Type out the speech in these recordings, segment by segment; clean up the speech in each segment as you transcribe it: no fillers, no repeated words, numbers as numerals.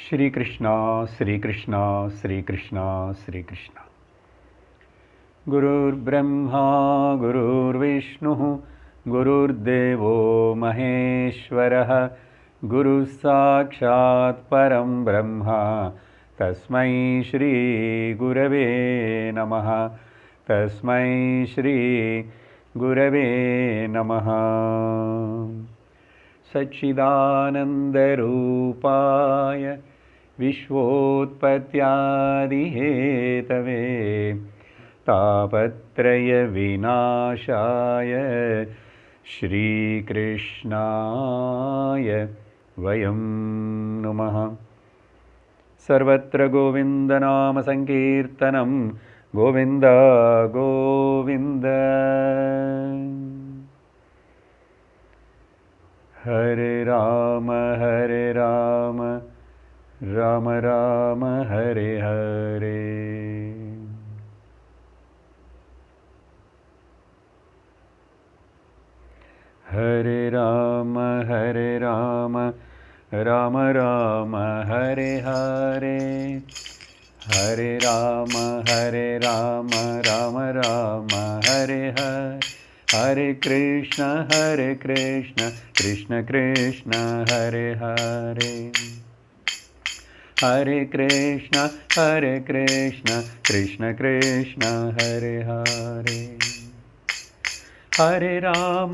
श्री कृष्ण श्री कृष्ण श्री कृष्ण श्री कृष्ण। गुरुर्ब्रह्मा गुरुर्विष्णुः गुरुर्देवो महेश्वरः गुरुः साक्षात् परं ब्रह्म तस्मै श्री गुरवे नमः। तस्मै श्री गुरवे नमः। सच्चिदानन्दरूपाय विश्वोत्पत्त्यादिहेतवे तापत्रयविनाशाय श्रीकृष्णाय वयं नुमः। सर्वत्र गोविन्दनामसङ्कीर्तनं गोविन्द गोविन्द। हरे राम राम राम हरे हरे। हरे राम राम राम हरे हरे। हरे राम राम राम हरे हरे। हरे कृष्ण कृष्ण कृष्ण हरे हरे। हरे कृष्ण कृष्ण कृष्ण हरे हरे। हरे राम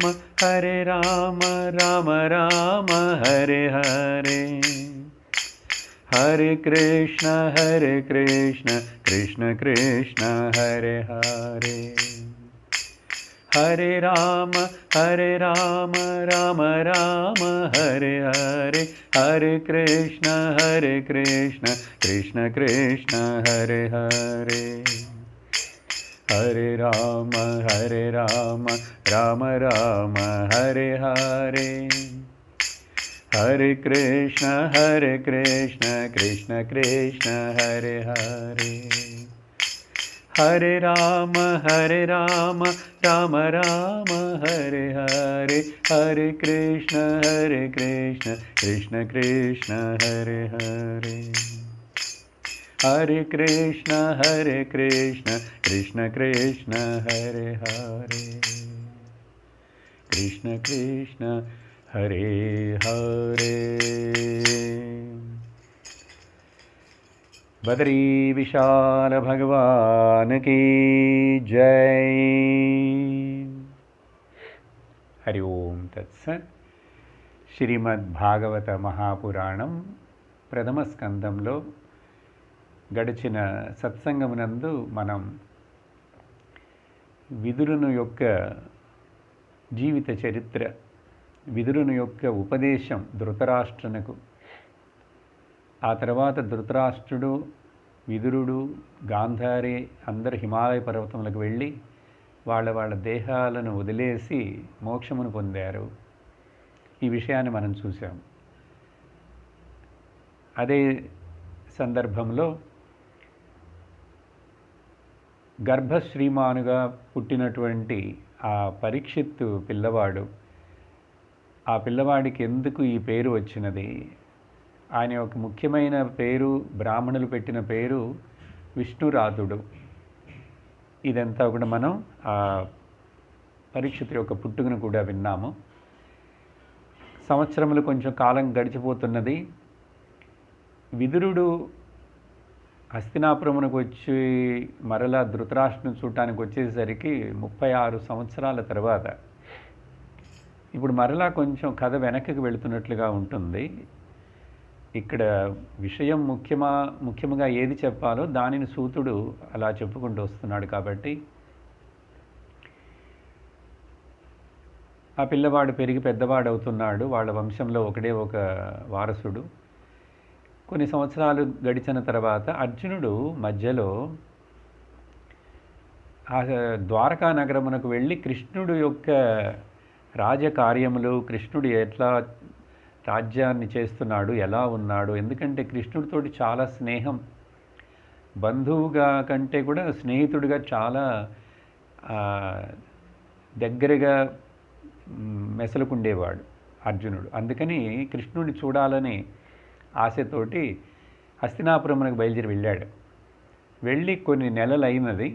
राम राम हरे हरे। हरे कृष्ण कृष्ण कृष्ण हरे हरे। हरे राम राम राम हरे हरे। हरे कृष्ण कृष्ण कृष्ण हरे हरे। हरे राम राम राम हरे हरे। हरे कृष्ण कृष्ण कृष्ण हरे हरे। हरे राम राम राम हरे हरे। हरे कृष्ण कृष्ण कृष्ण हरे हरे। हरे कृष्ण कृष्ण कृष्ण हरे हरे। कृष्ण कृष्ण हरे हरे। बद्री विशाल भगवान की जय। हरि ओम तत्सत्। శ్రీమద్భాగవత మహాపురాణం ప్రథమ స్కందంలో గడిచిన సత్సంగమునందు మనం విదురుని యొక్క జీవిత చరిత్ర, విదురుని యొక్క ఉపదేశం ధృతరాష్ట్రునకు, ఆ తర్వాత ధృతరాష్ట్రుడు, విదురుడు, గాంధారి అందరు హిమాలయ పర్వతములకు వెళ్ళి వాళ్ళ దేహాలను వదిలేసి మోక్షమును పొందారు. ఈ విషయాన్ని మనం చూసాం. అదే సందర్భంలో గర్భశ్రీమానుగా పుట్టినటువంటి ఆ పరీక్షిత్తు పిల్లవాడు, ఆ పిల్లవాడికి ఎందుకు ఈ పేరు వచ్చినది, ఆయన ఒక ముఖ్యమైన పేరు, బ్రాహ్మణులు పెట్టిన పేరు విష్ణురాధుడు. ఇదంతా కూడా మనం ఆ పరీక్షిత్తు యొక్క పుట్టుకను కూడా విన్నాము. సంవత్సరములు కొంచెం కాలం గడిచిపోతున్నది. విదురుడు హస్తినాపురమునకు వచ్చి మరలా ధృతరాష్ట్రుని చూడటానికి వచ్చేసరికి 36 సంవత్సరాల తర్వాత. ఇప్పుడు మరలా కొంచెం కథ వెనక్కి వెళుతున్నట్లుగా ఉంటుంది. ఇక్కడ విషయం ముఖ్యముగా ఏది చెప్పాలో దానిని సూతుడు అలా చెప్పుకుంటూ వస్తున్నాడు. కాబట్టి ఆ పిల్లవాడు పెరిగి పెద్దవాడు అవుతున్నాడు. వాళ్ళ వంశంలో ఒకడే ఒక వారసుడు. కొన్ని సంవత్సరాలు గడిచిన తర్వాత అర్జునుడు మధ్యలో ఆ ద్వారకా నగరమునకు వెళ్ళి కృష్ణుడు యొక్క రాజకార్యములు, కృష్ణుడు ఎట్లా రాజ్యాన్ని చేస్తున్నాడు, ఎలా ఉన్నాడు, ఎందుకంటే కృష్ణుడితోటి చాలా స్నేహం, బంధువుగా కంటే కూడా స్నేహితుడిగా చాలా దగ్గరగా మెసలుకుండేవాడు అర్జునుడు. అందుకని కృష్ణుడిని చూడాలని ఆశతోటి హస్తినాపురమునకు బయలుదేరి వెళ్ళాడు. వెళ్ళి కొన్ని నెలలు అయినది.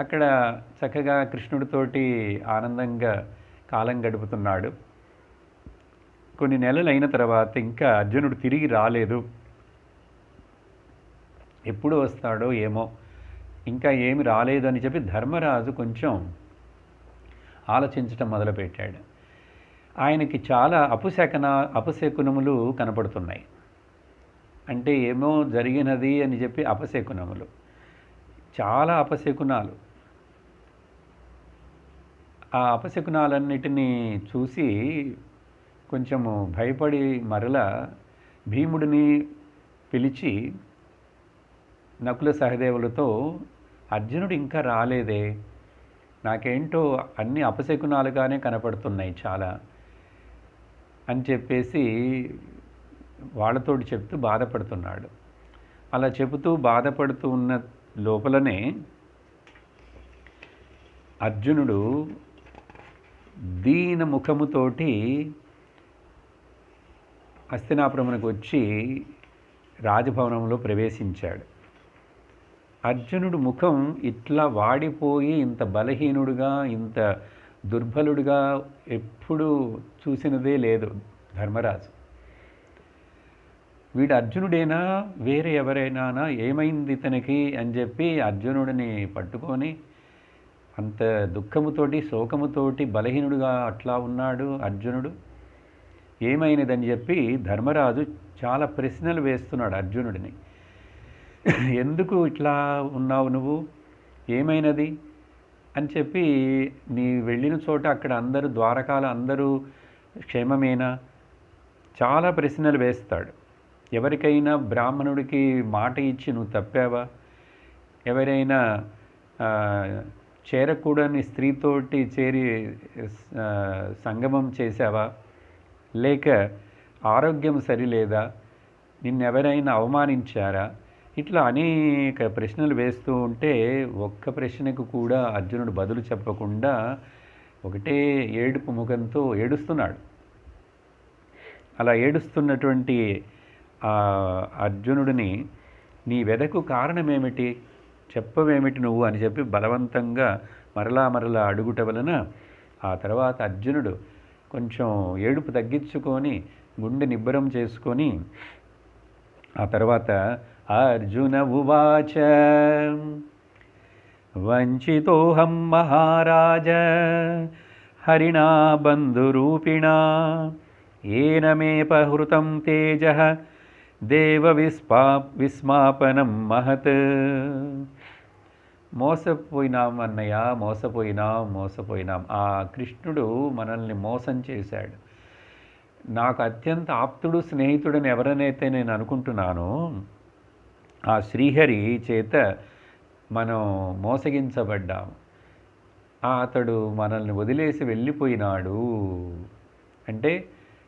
అక్కడ చక్కగా కృష్ణుడితోటి ఆనందంగా కాలం గడుపుతున్నాడు. కొన్ని నెలలు అయిన తర్వాత ఇంకా అర్జునుడు తిరిగి రాలేదు. ఎప్పుడు వస్తాడో ఏమో, ఇంకా ఏమి రాలేదు అని చెప్పి ధర్మరాజు కొంచెం ఆలోచించటం మొదలుపెట్టాడు. ఆయనకి చాలా అపశకునములు కనపడుతున్నాయి. అంటే ఏమో జరిగినది అని చెప్పి అపశకునములు, చాలా అపశకునాలు. ఆ అపశకునాలన్నిటినీ చూసి కొంచెము భయపడి మరలా భీముడిని పిలిచి నకుల సహదేవులతో, అర్జునుడు ఇంకా రాలేదే, నాకేంటో అన్ని అపశకునాలుగానే కనపడుతున్నాయి చాలా అని చెప్పేసి వాళ్ళతోటి చెప్తూ బాధపడుతున్నాడు. అలా చెబుతూ బాధపడుతూ ఉన్న లోపలనే అర్జునుడు దీన ముఖముతోటి హస్తినాపురమునకు వచ్చి రాజభవనంలో ప్రవేశించాడు. అర్జునుడు ముఖం ఇట్లా వాడిపోయి ఇంత బలహీనుడుగా, ఇంత దుర్బలుడుగా ఎప్పుడూ చూసినదే లేదు ధర్మరాజు. వీడు అర్జునుడేనా, వేరే ఎవరైనా, ఏమైంది ఇతనికి అని చెప్పి అర్జునుడిని పట్టుకొని, అంత దుఃఖముతోటి శోకముతోటి బలహీనుడుగా అట్లా ఉన్నాడు అర్జునుడు, ఏమైనదని చెప్పి ధర్మరాజు చాలా ప్రశ్నలు వేస్తున్నాడు అర్జునుడిని. ఎందుకు ఇట్లా ఉన్నావు నువ్వు, ఏమైనది అని చెప్పి, నీ వెళ్ళిన చోట అక్కడ అందరూ ద్వారకాలు అందరూ క్షేమమేనా, చాలా ప్రశ్నలు వేస్తాడు. ఎవరికైనా బ్రాహ్మణుడికి మాట ఇచ్చి నువ్వు తప్పావా, ఎవరైనా చేరకూడని స్త్రీతోటి చేరి సంగమం చేశావా, లేక ఆరోగ్యం సరిలేదా, నిన్నెవరైనా అవమానించారా, ఇట్లా అనేక ప్రశ్నలు వేస్తూ ఉంటే ఒక్క ప్రశ్నకు కూడా అర్జునుడు బదులు చెప్పకుండా ఒకటే ఏడుపు ముఖంతో ఏడుస్తున్నాడు. అలా ఏడుస్తున్నటువంటి అర్జునుడిని, నీ వెదకు కారణమేమిటి, చెప్పవేమిటి నువ్వు అని చెప్పి బలవంతంగా మరలా అడుగుట వలన ఆ తర్వాత అర్జునుడు కొంచెం ఏడుపు తగ్గించుకొని గుండె నిబ్బరం చేసుకొని ఆ తర్వాత అర్జున ఉవాచ వంచితోహం మహారాజ హరిణా బంధురూపిణా ఏన మే పహృతం తేజః దేవ విస్మాపనం మహత్. మోసపోయినాం అన్నయ్య, మోసపోయినాం. ఆ కృష్ణుడు మనల్ని మోసం చేశాడు. నాకు అత్యంత ఆప్తుడు, స్నేహితుడని ఎవరనైతే నేను అనుకుంటున్నానో ఆ శ్రీహరి చేత మనం మోసగించబడ్డాము. అతడు మనల్ని వదిలేసి వెళ్ళిపోయినాడు. అంటే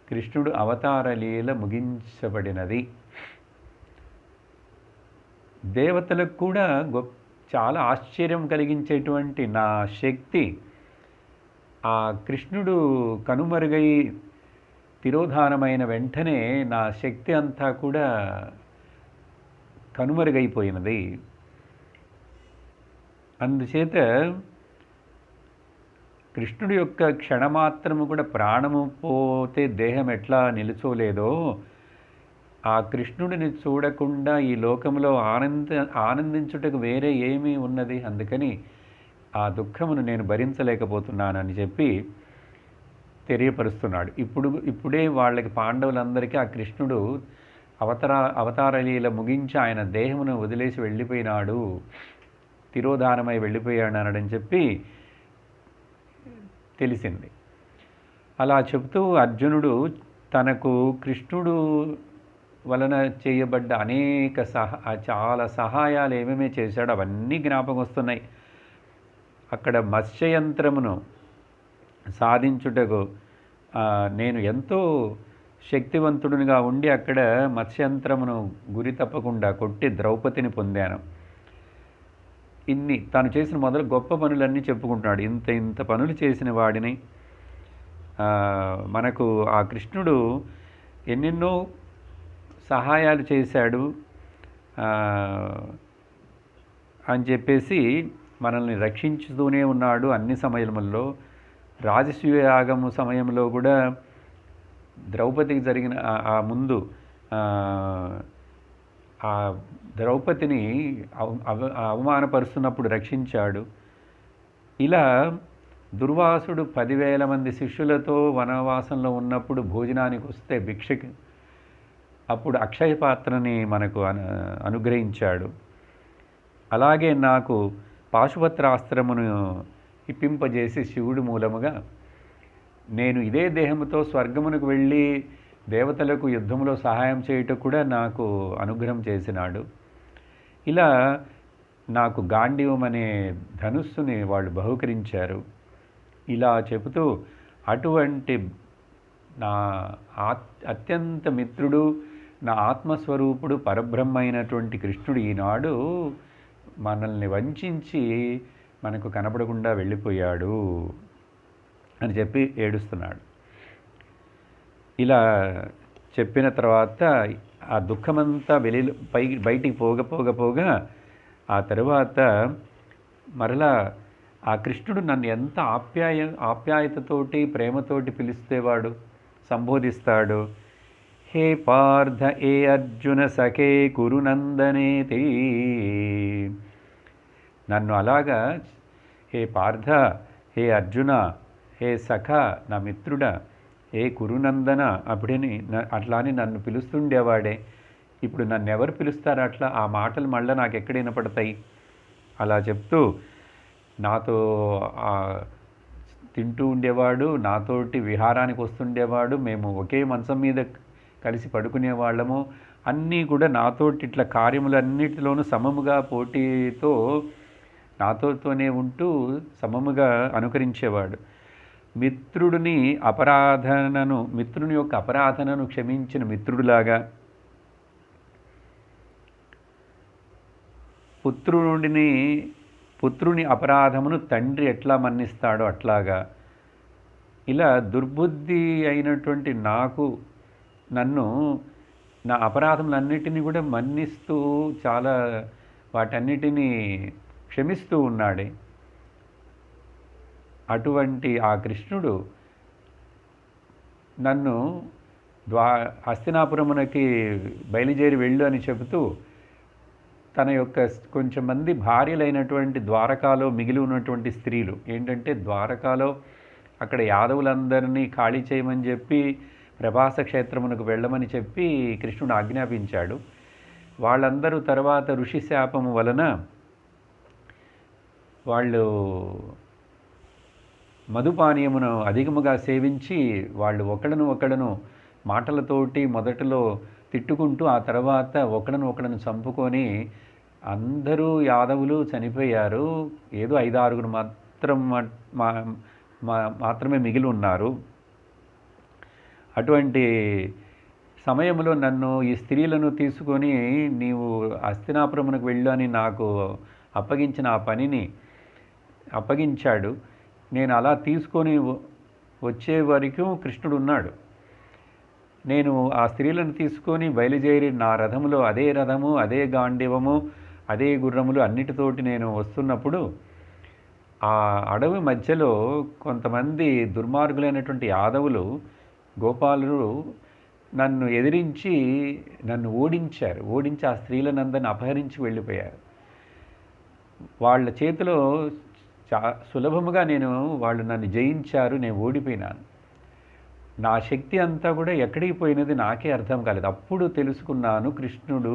కృష్ణుడు అవతార లీల ముగించబడినది. దేవతలకు కూడా చాలా ఆశ్చర్యం కలిగించేటువంటి నా శక్తి ఆ కృష్ణుడు కనుమరుగై తిరోధానమైన వెంటనే నా శక్తి అంతా కూడా కనుమరుగైపోయినది. అందుచేత కృష్ణుడి యొక్క క్షణమాత్రము కూడా ప్రాణము పోతే దేహం ఎట్లా నిలుచోలేదో, ఆ కృష్ణుడిని చూడకుండా ఈ లోకంలో ఆనందించుటకు వేరే ఏమీ ఉన్నది. అందుకని ఆ దుఃఖమును నేను భరించలేకపోతున్నానని చెప్పి తెలియపరుస్తున్నాడు. ఇప్పుడే వాళ్ళకి పాండవులందరికీ ఆ కృష్ణుడు అవతారలీల ముగించి ఆయన దేహమును వదిలేసి వెళ్ళిపోయినాడు, తిరోధానమై వెళ్ళిపోయాడు అనడని చెప్పి తెలిసింది. అలా చెబుతూ అర్జునుడు తనకు కృష్ణుడు వలన చేయబడ్డ అనేక చాలా సహాయాలు ఏమేమి చేశాడో అవన్నీ జ్ఞాపకం వస్తున్నాయి. అక్కడ మత్స్యయంత్రమును సాధించుటకు నేను ఎంతో శక్తివంతుడిగా ఉండి అక్కడ మత్స్యంత్రమును గురి తప్పకుండా కొట్టి ద్రౌపదిని పొందాను. తను చేసిన మొదలు గొప్ప పనులన్నీ చెప్పుకుంటున్నాడు. ఇంత పనులు చేసిన వాడిని, మనకు ఆ కృష్ణుడు ఎన్నెన్నో సహాయాలు చేశాడు అని చెప్పేసి మనల్ని రక్షించుతూనే ఉన్నాడు అన్ని సమయముల్లో. రాజసూయ యాగము సమయంలో కూడా ద్రౌపదికి జరిగిన ఆ ముందు ఆ ద్రౌపదిని అవమానపరుస్తున్నప్పుడు రక్షించాడు. ఇలా దుర్వాసుడు 10,000 మంది శిష్యులతో వనవాసంలో ఉన్నప్పుడు భోజనానికి వస్తే భిక్షకి అప్పుడు అక్షయ పాత్రని మనకు అనుగ్రహించాడు. అలాగే నాకు పాశుపత్రాస్త్రమును ఇప్పింపజేసి శివుడు మూలముగా నేను ఇదే దేహంతో స్వర్గమునకు వెళ్ళి దేవతలకు యుద్ధంలో సహాయం చేయటం కూడా నాకు అనుగ్రహం చేసినాడు. ఇలా నాకు గాంధీవం అనే ధనుస్సుని వాళ్ళు బహుకరించారు. ఇలా చెబుతూ అటువంటి నా అత్యంత మిత్రుడు, నా ఆత్మస్వరూపుడు, పరబ్రహ్మ అయినటువంటి కృష్ణుడు ఈనాడు మనల్ని వంచి మనకు కనపడకుండా వెళ్ళిపోయాడు అని చెప్పి ఏడుస్తున్నాడు. ఇలా చెప్పిన తర్వాత ఆ దుఃఖమంతా బయటికి పోగా ఆ తర్వాత మరలా ఆ కృష్ణుడు నన్ను ఎంత ఆప్యాయతతోటి ప్రేమతోటి పిలిస్తేవాడు సంబోధిస్తాడు. హే పార్థ ఏ అర్జున సఖే కురునందనేతి. నన్ను అలాగా హే పార్థ, హే అర్జున, హే సఖ, నా మిత్రుడా, ఏ కురునందన అప్పుడని అట్లా అని నన్ను పిలుస్తుండేవాడే. ఇప్పుడు నన్ను ఎవరు పిలుస్తారు అట్లా? ఆ మాటలు మళ్ళీ నాకు ఎక్కడ వినపడతాయి? అలా చెప్తూ నాతో తింటూ ఉండేవాడు, నాతోటి విహారానికి వస్తుండేవాడు, మేము ఒకే మంచం మీద కలిసి పడుకునేవాళ్ళము, అన్నీ కూడా నాతోటి ఇట్లా కార్యములన్నిటిలోనూ సమముగా పోటీతో నాతోనే ఉంటూ సమముగా అనుకరించేవాడు. మిత్రుని యొక్క అపరాధనను క్షమించిన మిత్రుడిలాగా, పుత్రుని అపరాధమును తండ్రి ఎట్లా మన్నిస్తాడో అట్లాగా, ఇలా దుర్బుద్ధి అయినటువంటి నన్ను నా అపరాధములన్నిటినీ కూడా మన్నిస్తూ చాలా వాటన్నిటినీ క్షమిస్తూ ఉన్నాడే. అటువంటి ఆ కృష్ణుడు నన్ను హస్తినాపురమునకి బయలుదేరి వెళ్ళు అని చెబుతూ తన యొక్క కొంచెం మంది భార్యలైనటువంటి ద్వారకాలో మిగిలి ఉన్నటువంటి స్త్రీలు ఏంటంటే, ద్వారకాలో అక్కడ యాదవులందరినీ ఖాళీ చేయమని చెప్పి ప్రభాస క్షేత్రమునకు వెళ్ళమని చెప్పి కృష్ణుడు ఆజ్ఞాపించాడు. వాళ్ళందరూ తర్వాత ఋషి శాపము వలన వాళ్ళు మధుపానీయమును అధికముగా సేవించి వాళ్ళు ఒకడను మాటలతోటి మొదటిలో తిట్టుకుంటూ ఆ తర్వాత ఒకడను చంపుకొని అందరూ యాదవులు చనిపోయారు. ఏదో 5-6 మాత్రమే మిగిలి ఉన్నారు. అటువంటి సమయంలో నన్ను ఈ స్త్రీలను తీసుకొని నీవు హస్తినాపురమునకు వెళ్ళు అని నాకు అప్పగించిన ఆ పనిని అప్పగించాడు. నేను అలా తీసుకొని వచ్చే వరకు కృష్ణుడు ఉన్నాడు. నేను ఆ స్త్రీలను తీసుకొని బయలుదేరి నా రథములో అదే రథము, అదే గాంధీవము, అదే గుర్రములు అన్నిటితోటి నేను వస్తున్నప్పుడు ఆ అడవి మధ్యలో కొంతమంది దుర్మార్గులైనటువంటి యాదవులు, గోపాలులు నన్ను ఎదిరించి నన్ను ఓడించి ఆ స్త్రీలనందరిని అపహరించి వెళ్ళిపోయారు. వాళ్ళ చేతిలో సులభముగా వాళ్ళు నన్ను జయించారు, నేను ఓడిపోయినాను. నా శక్తి అంతా కూడా ఎక్కడికి పోయినది నాకే అర్థం కాలేదు. అప్పుడు తెలుసుకున్నాను కృష్ణుడు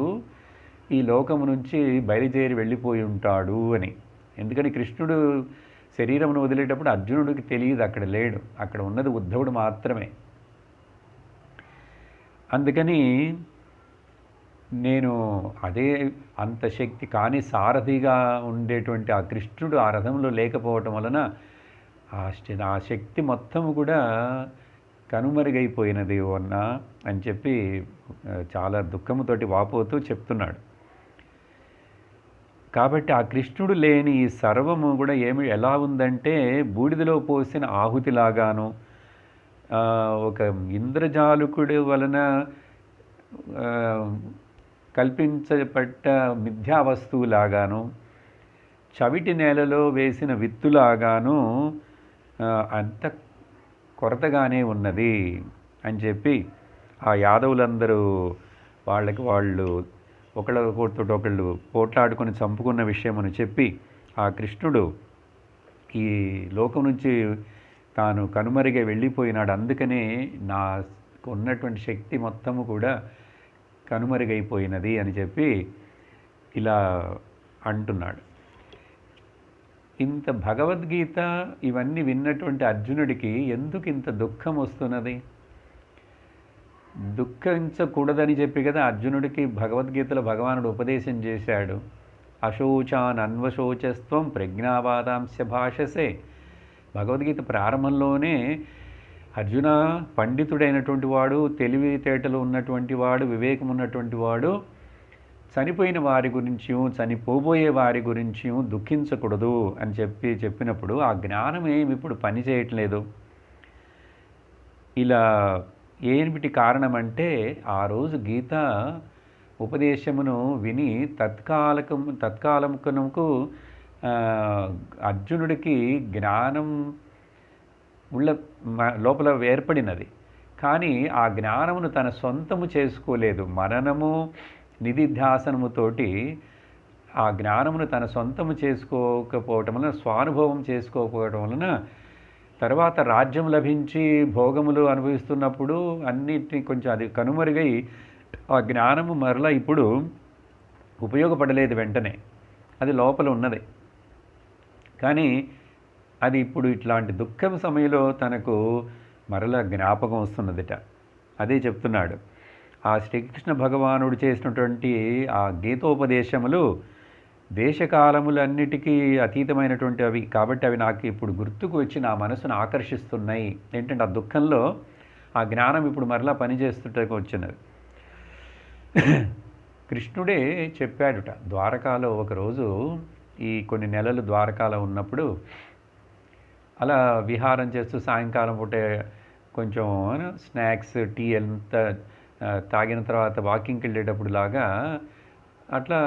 ఈ లోకము నుంచి బయలుదేరి వెళ్ళిపోయి ఉంటాడు అని. ఎందుకని కృష్ణుడు శరీరమును వదిలేటప్పుడు అర్జునుడికి తెలియదు, అక్కడ లేడు, అక్కడ ఉన్నది ఉద్ధవుడు మాత్రమే. అందుకని నేను అదే అంత శక్తి కానీ సారథిగా ఉండేటువంటి ఆ కృష్ణుడు ఆ రథంలో లేకపోవటం వలన ఆ శక్తి మొత్తం కూడా కనుమరుగైపోయినది అని చెప్పి చాలా దుఃఖముతోటి వాపోతూ చెప్తున్నాడు. కాబట్టి ఆ కృష్ణుడు లేని ఈ సర్వము కూడా ఎలా ఉందంటే బూడిదలో పోసిన ఆహుతిలాగాను, ఒక ఇంద్రజాలుకుడి వలన కల్పించబడ్డ మిథ్యా వస్తువులాగాను, చవిటి నేలలో వేసిన విత్తులాగాను అంత కొరతగానే ఉన్నది అని చెప్పి ఆ యాదవులందరూ వాళ్ళకి వాళ్ళు ఒకళ్ళతో ఒకళ్ళు పోట్లాడుకొని చంపుకున్న విషయమని చెప్పి ఆ కృష్ణుడు ఈ లోకం నుంచి తాను కనుమరుగే వెళ్ళిపోయినాడు, అందుకనే నా ఉన్నటువంటి శక్తి మొత్తము కూడా కనుమరుగైపోయినది అని చెప్పి ఇలా అంటున్నాడు. ఇంత భగవద్గీత ఇవన్నీ విన్నటువంటి అర్జునుడికి ఎందుకు ఇంత దుఃఖం వస్తున్నది? దుఃఖించకూడదని చెప్పి కదా అర్జునుడికి భగవద్గీతలో భగవానుడు ఉపదేశం చేశాడు. అశోచాన్ అన్వశోచస్త్వం ప్రజ్ఞావాదాంశ భాషసే. భగవద్గీత ప్రారంభంలోనే అర్జున, పండితుడైనటువంటి వాడు, తెలివితేటలు ఉన్నటువంటి వాడు, వివేకం ఉన్నటువంటి వాడు చనిపోయిన వారి గురించి, చనిపోబోయే వారి గురించి దుఃఖించకూడదు అని చెప్పినప్పుడు ఆ జ్ఞానం ఏమి ఇప్పుడు పని చేయట్లేదు. ఇలా ఏమిటి కారణం అంటే, ఆ రోజు గీత ఉపదేశమును విని తత్కాలముకు అర్జునుడికి జ్ఞానం లోపల ఏర్పడినది. కానీ ఆ జ్ఞానమును తన సొంతము చేసుకోలేదు. మననము నిధిధ్యాసనముతోటి ఆ జ్ఞానమును తన సొంతము చేసుకోకపోవటం వలన, స్వానుభవం చేసుకోకపోవటం వలన తర్వాత రాజ్యం లభించి భోగములు అనుభవిస్తున్నప్పుడు అన్నిటినీ కొంచెం అది కనుమరుగై ఆ జ్ఞానము మరలా ఇప్పుడు ఉపయోగపడలేదు. వెంటనే అది లోపల ఉన్నది. కానీ అది ఇప్పుడు ఇట్లాంటి దుఃఖం సమయంలో తనకు మరలా జ్ఞాపకం వస్తున్నదిట. అదే చెప్తున్నాడు. ఆ శ్రీకృష్ణ భగవానుడు చేసినటువంటి ఆ గీతోపదేశములు దేశకాలములన్నిటికీ అతీతమైనటువంటి అవి కాబట్టి అవి నాకు ఇప్పుడు గుర్తుకు వచ్చి నా మనసును ఆకర్షిస్తున్నాయి. ఏంటంటే ఆ దుఃఖంలో ఆ జ్ఞానం ఇప్పుడు మరలా పనిచేస్తుంటే వచ్చినది. కృష్ణుడే చెప్పాడుట. ద్వారకాలో ఒకరోజు ఈ కొన్ని నెలలు ద్వారకాలో ఉన్నప్పుడు అలా విహారం చేస్తూ సాయంకాలం పూట కొంచెం స్నాక్స్, టీ అంతా తాగిన తర్వాత వాకింగ్కి వెళ్ళేటప్పుడు లాగా అట్లా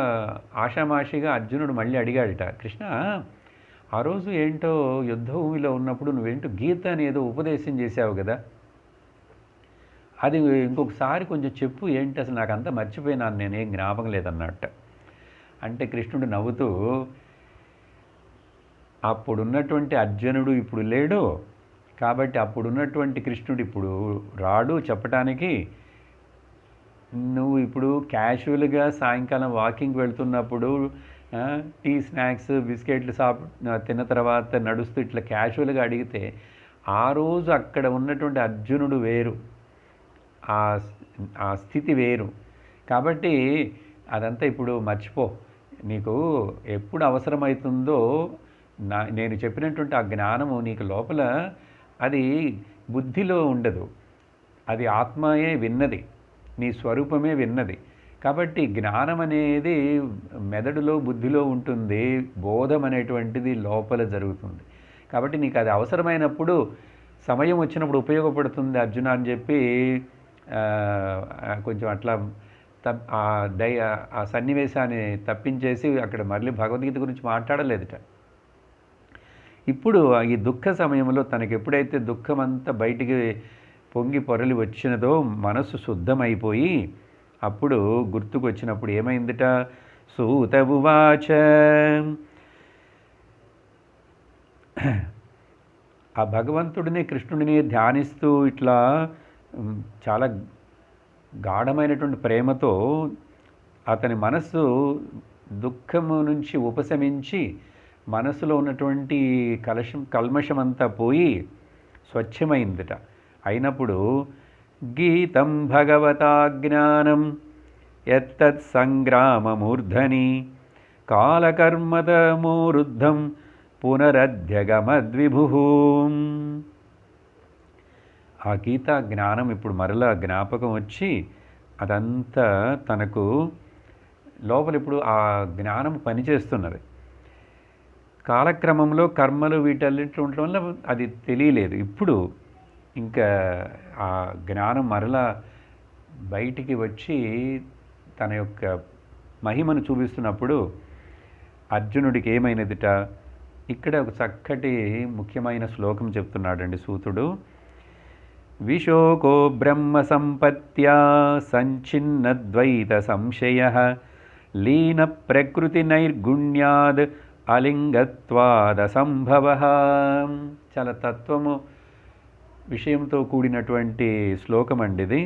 ఆషామాషిగా అర్జునుడు మళ్ళీ అడిగాడట, కృష్ణ ఆ రోజు ఏంటో యుద్ధభూమిలో ఉన్నప్పుడు నువ్వేంటో గీత అని ఏదో ఉపదేశం చేసావు కదా, అది ఇంకొకసారి కొంచెం చెప్పు, ఏంటి అసలు నాకు అంతా మర్చిపోయినాను, నేనేం జ్ఞాపకం లేదన్నట్ట. అంటే కృష్ణుడు నవ్వుతూ, అప్పుడున్నటువంటి అర్జునుడు ఇప్పుడు లేడు కాబట్టి అప్పుడున్నటువంటి కృష్ణుడు ఇప్పుడు రాడు చెప్పటానికి. నువ్వు ఇప్పుడు క్యాజువల్గా సాయంకాలం వాకింగ్ వెళ్తున్నప్పుడు టీ, స్నాక్స్, బిస్కెట్లు తిన్న తర్వాత నడుస్తూ ఇట్లా క్యాజువల్గా అడిగితే ఆ రోజు అక్కడ ఉన్నటువంటి అర్జునుడు వేరు, ఆ స్థితి వేరు. కాబట్టి అదంతా ఇప్పుడు మర్చిపో. నీకు ఎప్పుడు అవసరమవుతుందో నేను చెప్పినటువంటి ఆ జ్ఞానము నీకు లోపల అది బుద్ధిలో ఉండదు, అది ఆత్మయే విన్నది, నీ స్వరూపమే విన్నది. కాబట్టి జ్ఞానం అనేది మెదడులో, బుద్ధిలో ఉంటుంది, బోధం అనేటువంటిది లోపల జరుగుతుంది. కాబట్టి నీకు అది అవసరమైనప్పుడు, సమయం వచ్చినప్పుడు ఉపయోగపడుతుంది అర్జున అని చెప్పి కొంచెం అట్లా ఆ సన్నివేశాన్ని తప్పించేసి అక్కడ మళ్ళీ భగవద్గీత గురించి మాట్లాడలేదుట. ఇప్పుడు ఈ దుఃఖ సమయంలో తనకి ఎప్పుడైతే దుఃఖమంతా బయటికి పొంగి పొరలి వచ్చినదో మనసు శుద్ధమైపోయి అప్పుడు గుర్తుకు వచ్చినప్పుడు ఏమైందిట, సూత ఉవాచ, ఆ భగవంతుడిని, కృష్ణుడిని ధ్యానిస్తూ ఇట్లా చాలా గాఢమైనటువంటి ప్రేమతో అతని మనస్సు దుఃఖము నుంచి ఉపశమించి మనసులో ఉన్నటువంటి కల్మషమంతా పోయి స్వచ్ఛమైందిట. అయినప్పుడు గీతం భగవతా జ్ఞానం యత్తత్ సంగ్రామమూర్ధని కాలకర్మతమోరుద్ధం పునరధ్యగమద్విభు. ఆ గీతా జ్ఞానం ఇప్పుడు మరలా జ్ఞాపకం వచ్చి అదంతా తనకు లోపల ఇప్పుడు ఆ జ్ఞానం పనిచేస్తున్నది. కాలక్రమంలో కర్మలు వీటన్నిటి ఉండటం వల్ల అది తెలియలేదు. ఇప్పుడు ఇంకా ఆ జ్ఞానం మరలా బయటికి వచ్చి తన యొక్క మహిమను చూపిస్తున్నప్పుడు అర్జునుడికి ఏమైనదిట, ఇక్కడ ఒక చక్కటి ముఖ్యమైన శ్లోకం చెప్తున్నాడండి సూతుడు. విశోకో బ్రహ్మ సంపత్యా సంచిన్నద్వైత సంశయ లీన ప్రకృతి నైర్గుణ్యాద్ అలింగత్వాద సంభవ. చాలా తత్వము విషయంతో కూడినటువంటి శ్లోకం అండి ఇది.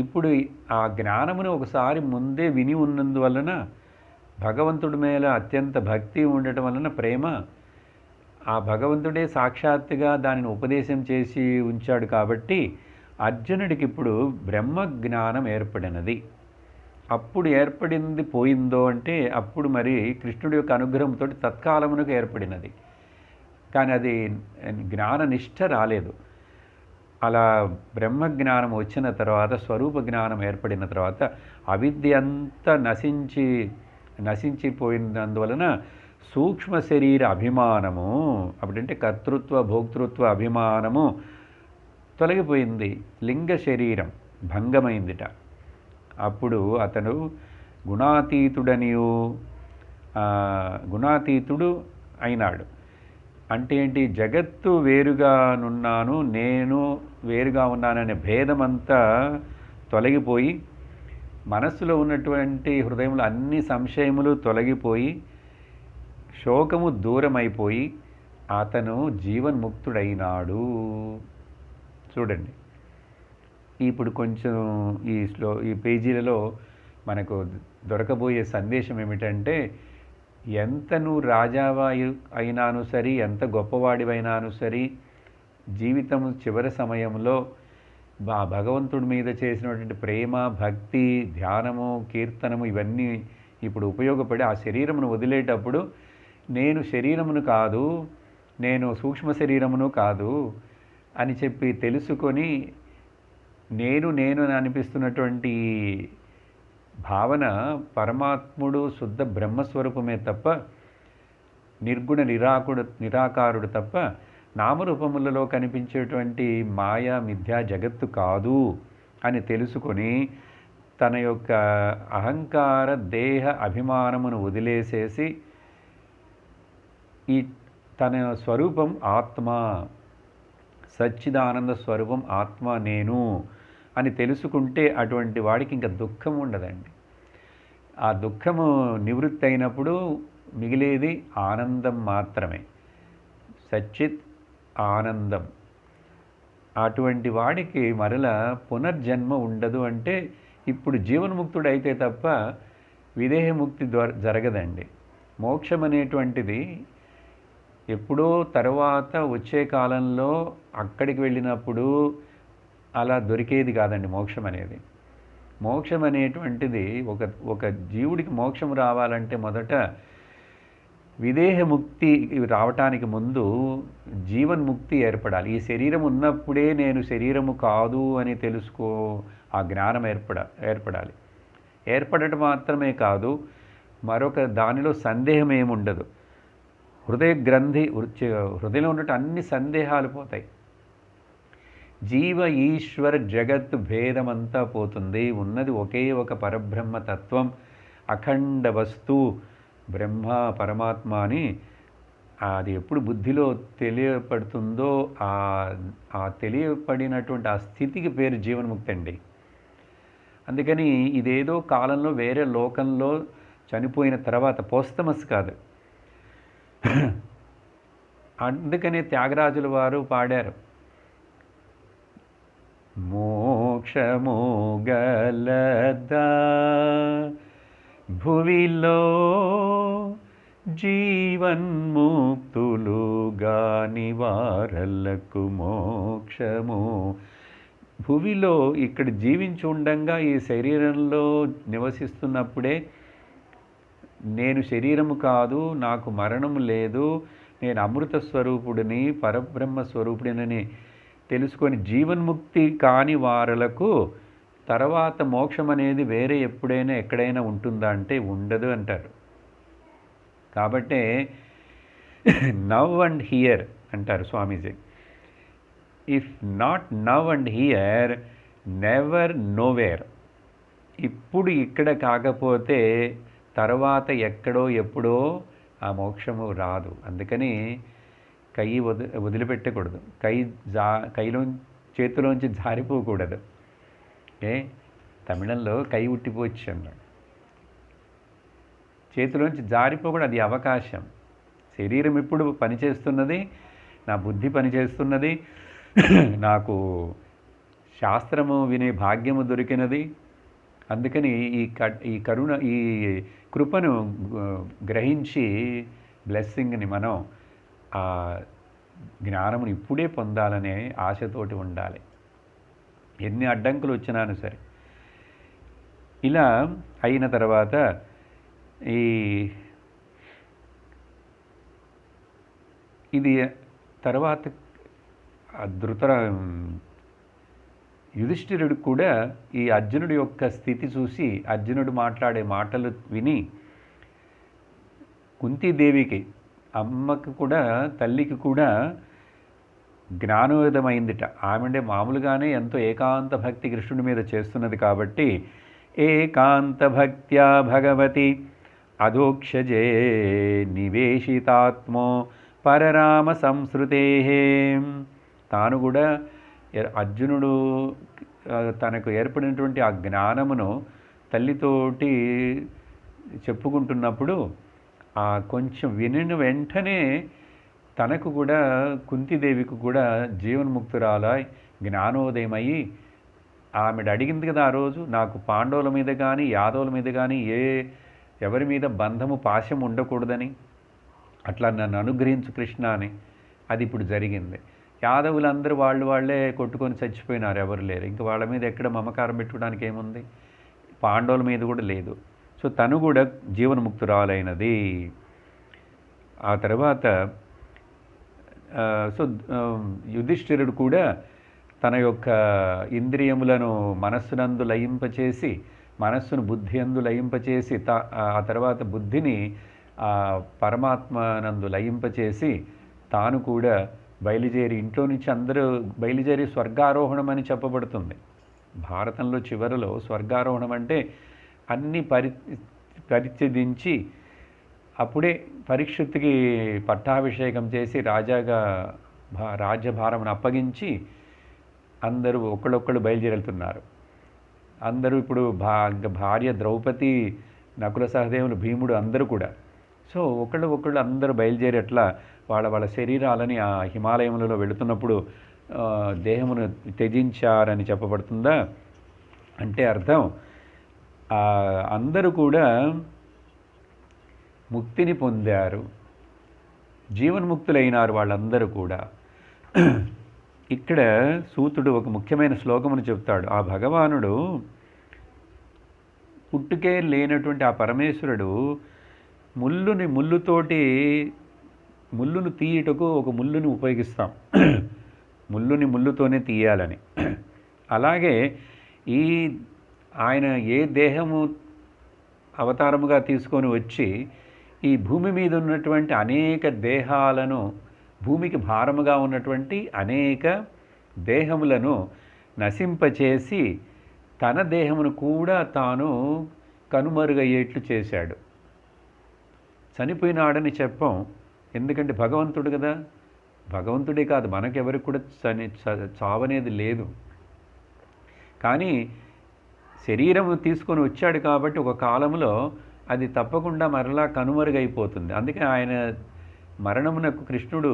ఇప్పుడు ఆ జ్ఞానమును ఒకసారి ముందే విని ఉన్నందువలన భగవంతుడి మీద అత్యంత భక్తి ఉండటం వలన, ప్రేమ, ఆ భగవంతుడే సాక్షాత్తుగా దానిని ఉపదేశం చేసి ఉంచాడు కాబట్టి అర్జునుడికి ఇప్పుడు బ్రహ్మ జ్ఞానం ఏర్పడినది. అప్పుడు ఏర్పడింది పోయిందో అంటే అప్పుడు మరి కృష్ణుడి యొక్క అనుగ్రహంతో తత్కాలమునకు ఏర్పడినది, కానీ అది జ్ఞాన నిష్ఠ రాలేదు. అలా బ్రహ్మజ్ఞానం వచ్చిన తర్వాత, స్వరూప జ్ఞానం ఏర్పడిన తర్వాత అవిద్య అంతా నశించిపోయినందువలన సూక్ష్మ శరీర అభిమానము, అప్పుడంటే కర్తృత్వ భోక్తృత్వ అభిమానము తొలగిపోయింది. లింగ శరీరం భంగమైందిట. అప్పుడు అతను గుణాతీతుడు అయినాడు. అంటే ఏంటి, జగత్తు వేరుగానున్నాను, నేను వేరుగా ఉన్నాననే భేదమంతా తొలగిపోయి, మనస్సులో ఉన్నటువంటి హృదయంలో అన్ని సంశయములు తొలగిపోయి, శోకము దూరమైపోయి అతను జీవన్ముక్తుడైనాడు. చూడండి, ఇప్పుడు కొంచెం ఈ పేజీలలో మనకు దొరకబోయే సందేశం ఏమిటంటే, ఎంత నువ్వు రాజావాయు అయినాను సరి, ఎంత గొప్పవాడివైనాను సరి, జీవితం చివరి సమయంలో భగవంతుడి మీద చేసినటువంటి ప్రేమ, భక్తి, ధ్యానము, కీర్తనము ఇవన్నీ ఇప్పుడు ఉపయోగపడి ఆ శరీరమును వదిలేటప్పుడు నేను శరీరమును కాదు, నేను సూక్ష్మ శరీరమును కాదు అని చెప్పి తెలుసుకొని నేను అని అనిపిస్తున్నటువంటి భావన పరమాత్ముడు శుద్ధ బ్రహ్మస్వరూపమే తప్ప, నిర్గుణ నిరాకారుడు తప్ప నామరూపములలో కనిపించేటువంటి మాయా మిథ్యా జగత్తు కాదు అని తెలుసుకొని తన యొక్క అహంకార దేహ అభిమానమును వదిలేసేసి తన స్వరూపం ఆత్మ, సచ్చిదానంద స్వరూపం ఆత్మ నేను అని తెలుసుకుంటే అటువంటి వాడికి ఇంకా దుఃఖం ఉండదండి. ఆ దుఃఖము నివృత్తి అయినప్పుడు మిగిలేది ఆనందం మాత్రమే, సచ్చిత్ ఆనందం. అటువంటి వాడికి మరల పునర్జన్మ ఉండదు. అంటే ఇప్పుడు జీవన్ముక్తుడు అయితే తప్ప విదేహముక్తి జరగదండి. మోక్షం అనేటువంటిది ఎప్పుడో తర్వాత వచ్చే కాలంలో అక్కడికి వెళ్ళినప్పుడు అలా దొరికేది కాదండి మోక్షం అనేది. మోక్షం అనేటువంటిది ఒక జీవుడికి మోక్షం రావాలంటే మొదట విదేహముక్తి రావటానికి ముందు జీవన్ముక్తి ఏర్పడాలి. ఈ శరీరం ఉన్నప్పుడే నేను శరీరము కాదు అని ఆ జ్ఞానం ఏర్పడాలి. ఏర్పడటం మాత్రమే కాదు, మరొక దానిలో సందేహం ఏముండదు. హృదయ గ్రంథి, హృదయంలో ఉన్నట్టు అన్ని సందేహాలు పోతాయి. జీవ ఈశ్వర జగత్తు భేదమంతా పోతుంది. ఉన్నది ఒకే ఒక పరబ్రహ్మ తత్వం, అఖండ వస్తు బ్రహ్మ పరమాత్మ అని అది ఎప్పుడు బుద్ధిలో తెలియపడుతుందో ఆ తెలియపడినటువంటి ఆ స్థితికి పేరు జీవన్ముక్తి అండి. అందుకని ఇదేదో కాలంలో వేరే లోకంలో చనిపోయిన తర్వాత పోస్తమస్ కాదు. అందుకనే త్యాగరాజుల వారు పాడారు, మోక్షము గలదా భువిలో జీవన్ముక్తులుగాని వారలకు మోక్షము. భువిలో ఇక్కడ జీవించి ఉండంగా ఈ శరీరంలో నివసిస్తున్నప్పుడే నేను శరీరము కాదు, నాకు మరణము లేదు, నేను అమృత స్వరూపుడిని, పరబ్రహ్మ స్వరూపుడినని తెలుసుకొని జీవన్ముక్తి కాని వారలకు తర్వాత మోక్షం అనేది వేరే ఎప్పుడైనా ఎక్కడైనా ఉంటుందా అంటే ఉండదు అంటారు. కాబట్టే నవ్ అండ్ హియర్ అంటారు స్వామీజీ. If not now and here, never nowhere. ఇప్పుడు ఇక్కడ కాకపోతే తర్వాత ఎక్కడో ఎప్పుడో ఆ మోక్షము రాదు. అందుకని కై వదిలిపెట్టకూడదు, కైలో చేతిలోంచి జారిపోకూడదు. తమిళంలో కై ఉట్టిపోవచ్చు అన్నాడు. చేతిలోంచి జారిపోకూడదు, అది అవకాశం. శరీరం ఇప్పుడు పనిచేస్తున్నది, నా బుద్ధి పనిచేస్తున్నది, నాకు శాస్త్రము వినే భాగ్యము దొరికినది. అందుకని ఈ కరుణ, ఈ కృపను గ్రహించి బ్లెస్సింగ్ని మనం ఆ జ్ఞానమును ఇప్పుడే పొందాలనే ఆశతోటి ఉండాలి, ఎన్ని అడ్డంకులు వచ్చినాను సరే. ఇలా అయిన తర్వాత ఇది తర్వాత యుధిష్ఠిరుడు కూడా ఈ అర్జునుడి యొక్క స్థితి చూసి, అర్జునుడు మాట్లాడే మాటలు విని కుంతీదేవికి, అమ్మకు కూడా, తల్లికి కూడా జ్ఞానోదయమైందిట. ఆమె మామూలుగానే ఎంతో ఏకాంత భక్తి కృష్ణుడి మీద చేస్తున్నది కాబట్టి, ఏకాంత భక్త్యా భగవతి అధోక్షజే నివేశితాత్మో పరరామ సంస్కృతే. తాను కూడా అర్జునుడు తనకు ఏర్పడినటువంటి ఆ జ్ఞానమును తల్లితోటి చెప్పుకుంటున్నప్పుడు ఆ కొంచెం వినిన వెంటనే తనకు కూడా, కుంతీదేవికి కూడా జీవన్ముక్తురాలై జ్ఞానోదయమయ్యి, ఆమె అడిగింది కదా ఆ రోజు, నాకు పాండవుల మీద కానీ యాదవుల మీద కానీ ఎవరి మీద బంధము పాశం ఉండకూడదని, అట్లా నన్ను అనుగ్రహించు కృష్ణ అని. అది ఇప్పుడు జరిగింది. యాదవులందరూ వాళ్ళే కొట్టుకొని చచ్చిపోయినారు, ఎవరు లేరు. ఇంక వాళ్ళ మీద ఎక్కడ మమకారం పెట్టుకోవడానికి ఏముంది? పాండవుల మీద కూడా లేదు. సో తను కూడా జీవన్ముక్తురాలైనది. ఆ తర్వాత యుధిష్ఠిరుడు కూడా తన యొక్క ఇంద్రియములను మనస్సునందు లయింపచేసి, మనస్సును బుద్ధి అందు లయింపచేసి, ఆ తర్వాత బుద్ధిని పరమాత్మనందు లయింపచేసి, తాను కూడా బయలుదేరి, ఇంట్లో నుంచి అందరూ బయలుదేరి స్వర్గారోహణం అని చెప్పబడుతుంది భారతంలో. చివరిలో స్వర్గారోహణం అంటే అన్ని పరిత్యజించి అప్పుడే పరీక్షిత్తుకి పట్టాభిషేకం చేసి రాజాగా రాజ్యభారమును అప్పగించి అందరూ ఒకళ్ళొక్కళ్ళు బయలుదేరుతున్నారు. అందరూ ఇప్పుడు భార్య ద్రౌపది, నకుల సహదేవులు, భీముడు అందరూ కూడా. సో ఒకళ్ళు అందరూ బయలుదేరి అట్లా వాళ్ళ శరీరాలని ఆ హిమాలయములలో వెళుతున్నప్పుడు దేహమును త్యజించారని చెప్పబడుతుందా? అంటే అర్థం అందరూ కూడా ముక్తిని పొందారు, జీవన్ముక్తులైనారు వాళ్ళందరూ కూడా. ఇక్కడ సూతుడు ఒక ముఖ్యమైన శ్లోకమును చెప్తాడు. ఆ భగవానుడు పుట్టుకే లేనటువంటి ఆ పరమేశ్వరుడు ముళ్ళును తీయుటకు ఒక ముళ్ళుని ఉపయోగిస్తాం, ముళ్ళుతోనే తీయాలని. అలాగే ఆయన ఏ దేహము అవతారముగా తీసుకొని వచ్చి ఈ భూమి మీద ఉన్నటువంటి అనేక దేహాలను, భూమికి భారముగా ఉన్నటువంటి అనేక దేహములను నశింపచేసి తన దేహమును కూడా తాను కనుమరుగయ్యేట్లు చేశాడు. చనిపోయినాడని చెప్పం, ఎందుకంటే భగవంతుడు కదా. భగవంతుడే కాదు, మనకెవరికి కూడా చావనేది లేదు. కానీ శరీరము తీసుకొని వచ్చాడు కాబట్టి ఒక కాలంలో అది తప్పకుండా మరలా కనుమరుగైపోతుంది. అందుకే ఆయన మరణమునకు కృష్ణుడు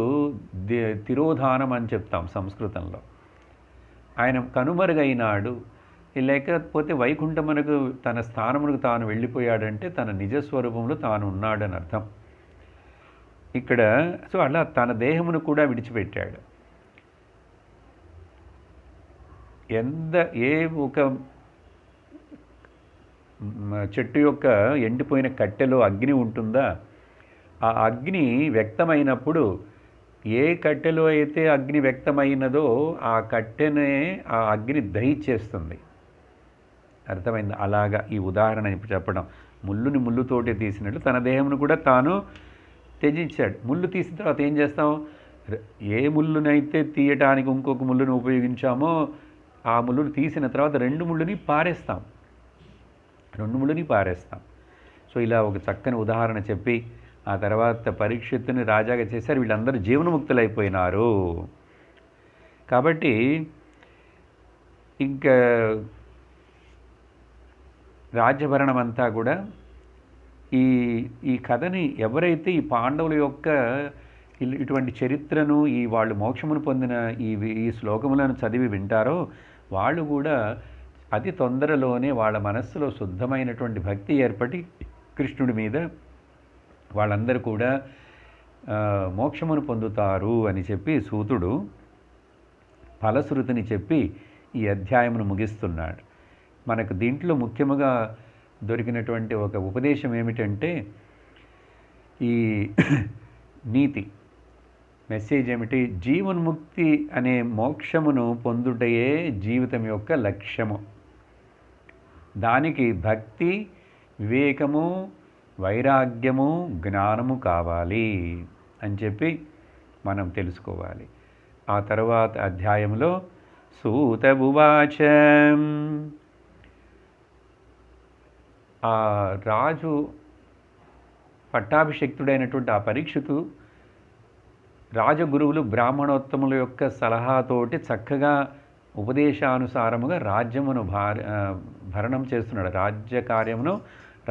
తిరోధానం అని చెప్తాం సంస్కృతంలో. ఆయన కనుమరుగైనాడు, లేకపోతే వైకుంఠమునకు తన స్థానమునకు తాను వెళ్ళిపోయాడంటే తన నిజస్వరూపంలో తాను ఉన్నాడని అర్థం ఇక్కడ. సో అలా తన దేహమును కూడా విడిచిపెట్టాడు. ఏ ఒక చెట్టు యొక్క ఎండిపోయిన కట్టెలో అగ్ని ఉంటుందా, ఆ అగ్ని వ్యక్తమైనప్పుడు ఏ కట్టెలో అయితే అగ్ని వ్యక్తమైనదో ఆ కట్టెనే ఆ అగ్ని దహించేస్తుంది. అర్థమైంది? అలాగా ఈ ఉదాహరణ చెప్పడం, ముళ్ళుతోటి తీసినట్లు తన దేహమును కూడా తాను త్యజించాడు. ముళ్ళు తీసిన తర్వాత ఏం చేస్తాం? ఏ ముళ్ళునైతే తీయటానికి ఇంకొక ముళ్ళును ఉపయోగించామో ఆ ముళ్ళును తీసిన తర్వాత 2 ముళ్ళుని పారేస్తాం. 2 ముళ్ళుని పారేస్తాం. సో ఇలా ఒక చక్కని ఉదాహరణ చెప్పి ఆ తర్వాత పరీక్షిత్తుని రాజాగా చేశారు. వీళ్ళందరూ జీవన్ముక్తులైపోయినారు. కాబట్టి ఇంకా రాజ్యభరణం అంతా కూడా ఈ ఈ కథని ఎవరైతే ఈ పాండవుల యొక్క ఇటువంటి చరిత్రను ఈ వాళ్ళు మోక్షమును పొందిన ఈ శ్లోకములను చదివి వింటారో వాళ్ళు కూడా అతి తొందరలోనే వాళ్ళ మనస్సులో శుద్ధమైనటువంటి భక్తి ఏర్పడి కృష్ణుడి మీద వాళ్ళందరూ కూడా మోక్షమును పొందుతారు అని చెప్పి సూతుడు ఫలశ్రుతిని చెప్పి ఈ అధ్యాయమును ముగిస్తున్నాడు. మనకు దీంట్లో ముఖ్యముగా దొరికినటువంటి ఒక ఉపదేశం ఏమిటంటే ఈ నీతి మెసేజ్ ఏమిటి, జీవన్ముక్తి అనే మోక్షమును పొందుటయే జీవితం యొక్క లక్ష్యము. దానికి భక్తి, వివేకము, వైరాగ్యము, జ్ఞానము కావాలి అని చెప్పి మనం తెలుసుకోవాలి. ఆ తర్వాత అధ్యాయంలో సూత ఉవాచ, ఆ రాజు పట్టాభిషిక్తుడైనటువంటి ఆ పరీక్షితు రాజగురువులు బ్రాహ్మణోత్తముల యొక్క సలహాతోటి చక్కగా ఉపదేశానుసారముగా రాజ్యమును భరణం చేస్తున్నాడు,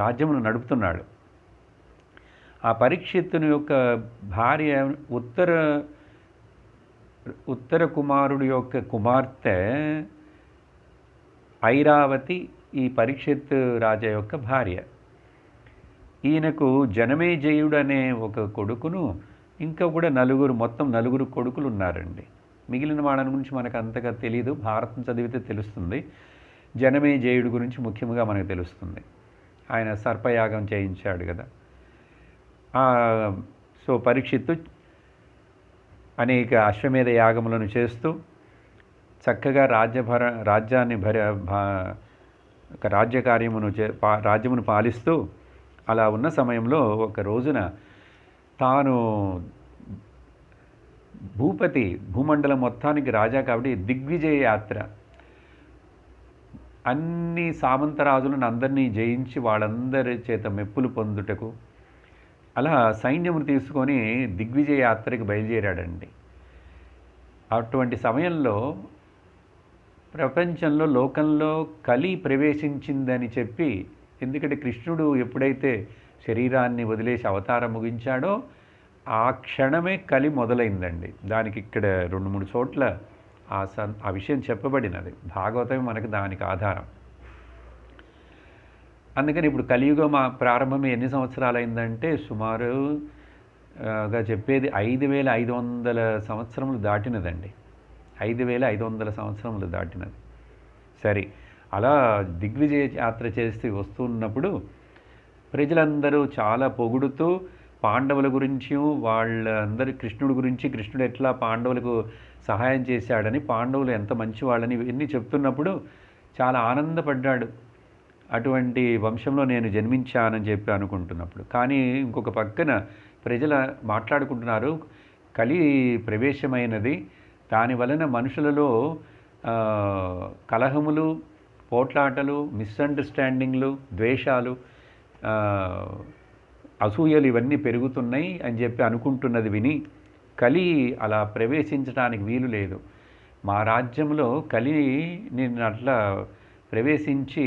రాజ్యమును నడుపుతున్నాడు. ఆ పరీక్షిత్తుని యొక్క భార్య ఉత్తర కుమారుడు యొక్క కుమార్తె ఐరావతి ఈ పరీక్షిత్ రాజా యొక్క భార్య. ఈయనకు జనమేజయుడు అనే ఒక కొడుకును ఇంకా కూడా మొత్తం నలుగురు కొడుకులు ఉన్నారండి. మిగిలిన వాళ్ళని గురించి మనకు అంతగా తెలియదు, భారతం చదివితే తెలుస్తుంది. జనమేజయుడు గురించి ముఖ్యంగా మనకు తెలుస్తుంది. ఆయన సర్పయాగం చేయించాడు కదా. సో పరీక్షిత్తు అనేక అశ్వమేధ యాగములను చేస్తూ చక్కగా రాజ్యమును పాలిస్తూ అలా ఉన్న సమయంలో ఒక రోజున తాను భూమండలం మొత్తానికి రాజా కాబట్టి దిగ్విజయ యాత్ర, అన్ని సామంతరాజులను అందరినీ జయించి వాళ్ళందరి చేత మెప్పులు పొందుటకు అలా సైన్యమును తీసుకొని దిగ్విజయ యాత్రకి బయలుదేరాడండి. అటువంటి సమయంలో ప్రపంచంలో లోకంలో కలి ప్రవేశించిందని చెప్పి, ఎందుకంటే కృష్ణుడు ఎప్పుడైతే శరీరాన్ని వదిలేసి అవతారం ముగించాడో ఆ క్షణమే కలి మొదలైందండి. దానికి ఇక్కడ 2-3 చోట్ల ఆ విషయం చెప్పబడినది. భాగవతం మనకు దానికి ఆధారం. అందుకని ఇప్పుడు కలియుగం ప్రారంభమే ఎన్ని సంవత్సరాలు అయిందంటే సుమారుగా చెప్పేది 5500 సంవత్సరములు దాటినదండి. 5500 సంవత్సరములు దాటినది. సరే, అలా దిగ్విజయ యాత్ర చేసి వస్తున్నప్పుడు ప్రజలందరూ చాలా పొగుడుతూ పాండవుల గురించి, వాళ్ళందరి కృష్ణుడి గురించి, కృష్ణుడు ఎట్లా పాండవులకు సహాయం చేశాడని, పాండవులు ఎంత మంచి వాళ్ళని ఇవన్నీ చెప్తున్నప్పుడు చాలా ఆనందపడ్డాడు. అటువంటి వంశంలో నేను జన్మించానని చెప్పి అనుకుంటున్నప్పుడు. కానీ ఇంకొక పక్కన ప్రజలు మాట్లాడుకుంటున్నారు, కలి ప్రవేశమైనది, దాని వలన మనుషులలో కలహములు, పోట్లాటలు, మిస్అండర్స్టాండింగ్లు, ద్వేషాలు, అసూయలు ఇవన్నీ పెరుగుతున్నాయి అని చెప్పి అనుకుంటున్నది విని, కలి అలా ప్రవేశించడానికి వీలు లేదు, మా రాజ్యంలో కలి నేను అట్లా ప్రవేశించి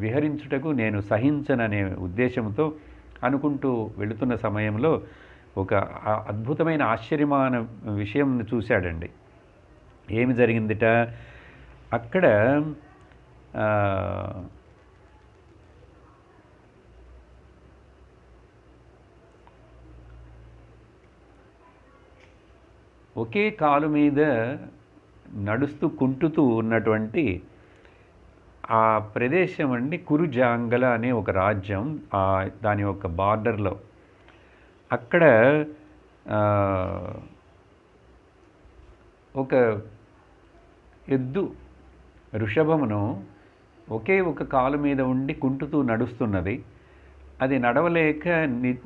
విహరించుటకు నేను సహించననే ఉద్దేశంతో అనుకుంటూ వెళుతున్న సమయంలో ఒక అద్భుతమైన ఆశ్చర్యమైన విషయం చూశాడండి. ఏమి జరిగిందిట అక్కడ, ఒకే కాలు మీద నడుస్తూ కుంటుతూ ఉన్నటువంటి ఆ ప్రదేశం అండి కురుజాంగల అనే ఒక రాజ్యం, దాని యొక్క బార్డర్లో. అక్కడ ఒక ఎద్దు వృషభమును ఒకే ఒక కాలు మీద ఉండి కుంటుతూ నడుస్తున్నది. అది నడవలేక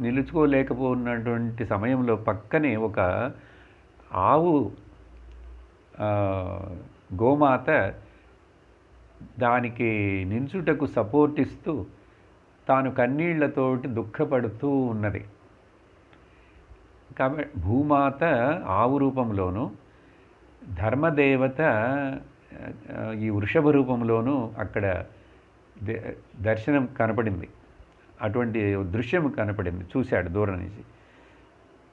నిలుచుకోలేకపోయినటువంటి సమయంలో పక్కనే ఒక ఆవు గోమాత దానికి నించుటకు సపోర్ట్ ఇస్తూ తాను కన్నీళ్లతోటి దుఃఖపడుతూ ఉన్నది. కాబట్టి భూమాత ఆవు రూపంలోనూ, ధర్మదేవత ఈ వృషభ రూపంలోనూ అక్కడ దర్శనం కనపడింది. అటువంటి దృశ్యం కనపడింది, చూశాడు దూరం నుంచి.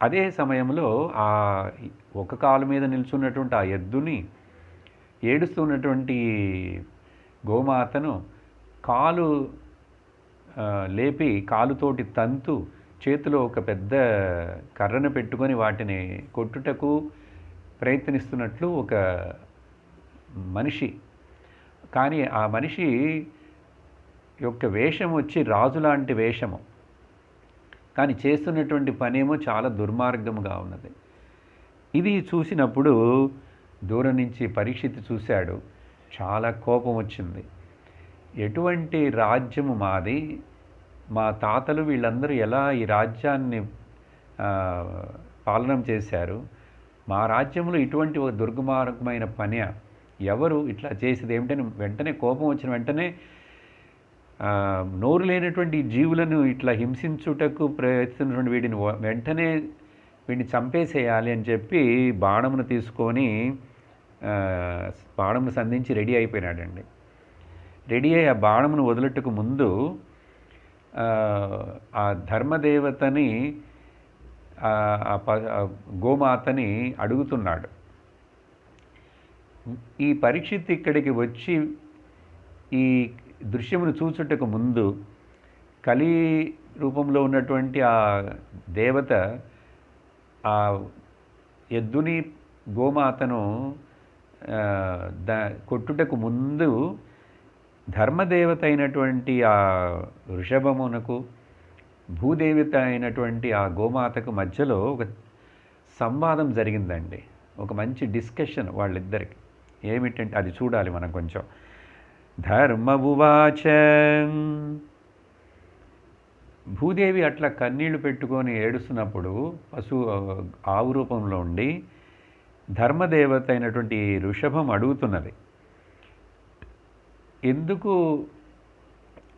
అదే సమయంలో ఆ ఒక కాలు మీద నిల్చున్నటువంటి ఆ ఎద్దుని, ఏడుస్తున్నటువంటి గోమాతను కాలు లేపి కాలుతోటి తంతు చేతిలో ఒక పెద్ద కర్రను పెట్టుకొని వాటిని కొట్టుటకు ప్రయత్నిస్తున్నట్లు ఒక మనిషి. కానీ ఆ మనిషి యొక్క వేషం వచ్చి రాజులాంటి వేషము, కానీ చేస్తున్నటువంటి పనేమో చాలా దుర్మార్గముగా ఉన్నది. ఇది చూసినప్పుడు దూరం నుంచి పరీక్షిత్ చూశాడు. చాలా కోపం వచ్చింది. ఎటువంటి రాజ్యము మాది, మా తాతలు వీళ్ళందరూ ఎలా ఈ రాజ్యాన్ని పాలనం చేశారు, మా రాజ్యంలో ఇటువంటి ఒక దుర్మార్గమైన పని ఎవరు ఇట్లా చేసేది ఏమిటని వెంటనే కోపం వచ్చిన వెంటనే నోరు లేనటువంటి జీవులను ఇట్లా హింసించుటకు ప్రయత్నిస్తున్నటువంటి వీడిని వెంటనే వీడిని చంపేసేయాలి అని చెప్పి బాణమును తీసుకొని బాణమును సంధించి రెడీ అయిపోయినాడండి. రెడీ అయ్యి ఆ బాణమును వదులుటకు ముందు ఆ ధర్మదేవతని గోమాతని అడుగుతున్నాడు. ఈ పరీక్షిత్ ఇక్కడికి వచ్చి ఈ దృశ్యమును చూచుటకు ముందు కలి రూపంలో ఉన్నటువంటి ఆ దేవత ఆ ఎద్దుని గోమాతను కొట్టుటకు ముందు ధర్మదేవత అయినటువంటి ఆ వృషభమునకు, భూదేవత అయినటువంటి ఆ గోమాతకు మధ్యలో ఒక సంవాదం జరిగిందండి. ఒక మంచి డిస్కషన్ వాళ్ళిద్దరికి. ఏమిటంటే అది చూడాలి మనం కొంచెం. ధర్మవువాచ, భూదేవి అట్లా కన్నీళ్లు పెట్టుకొని ఏడుస్తున్నప్పుడు ఆవు రూపంలో ఉండి ధర్మదేవత అయినటువంటి వృషభం అడుగుతున్నది, ఎందుకు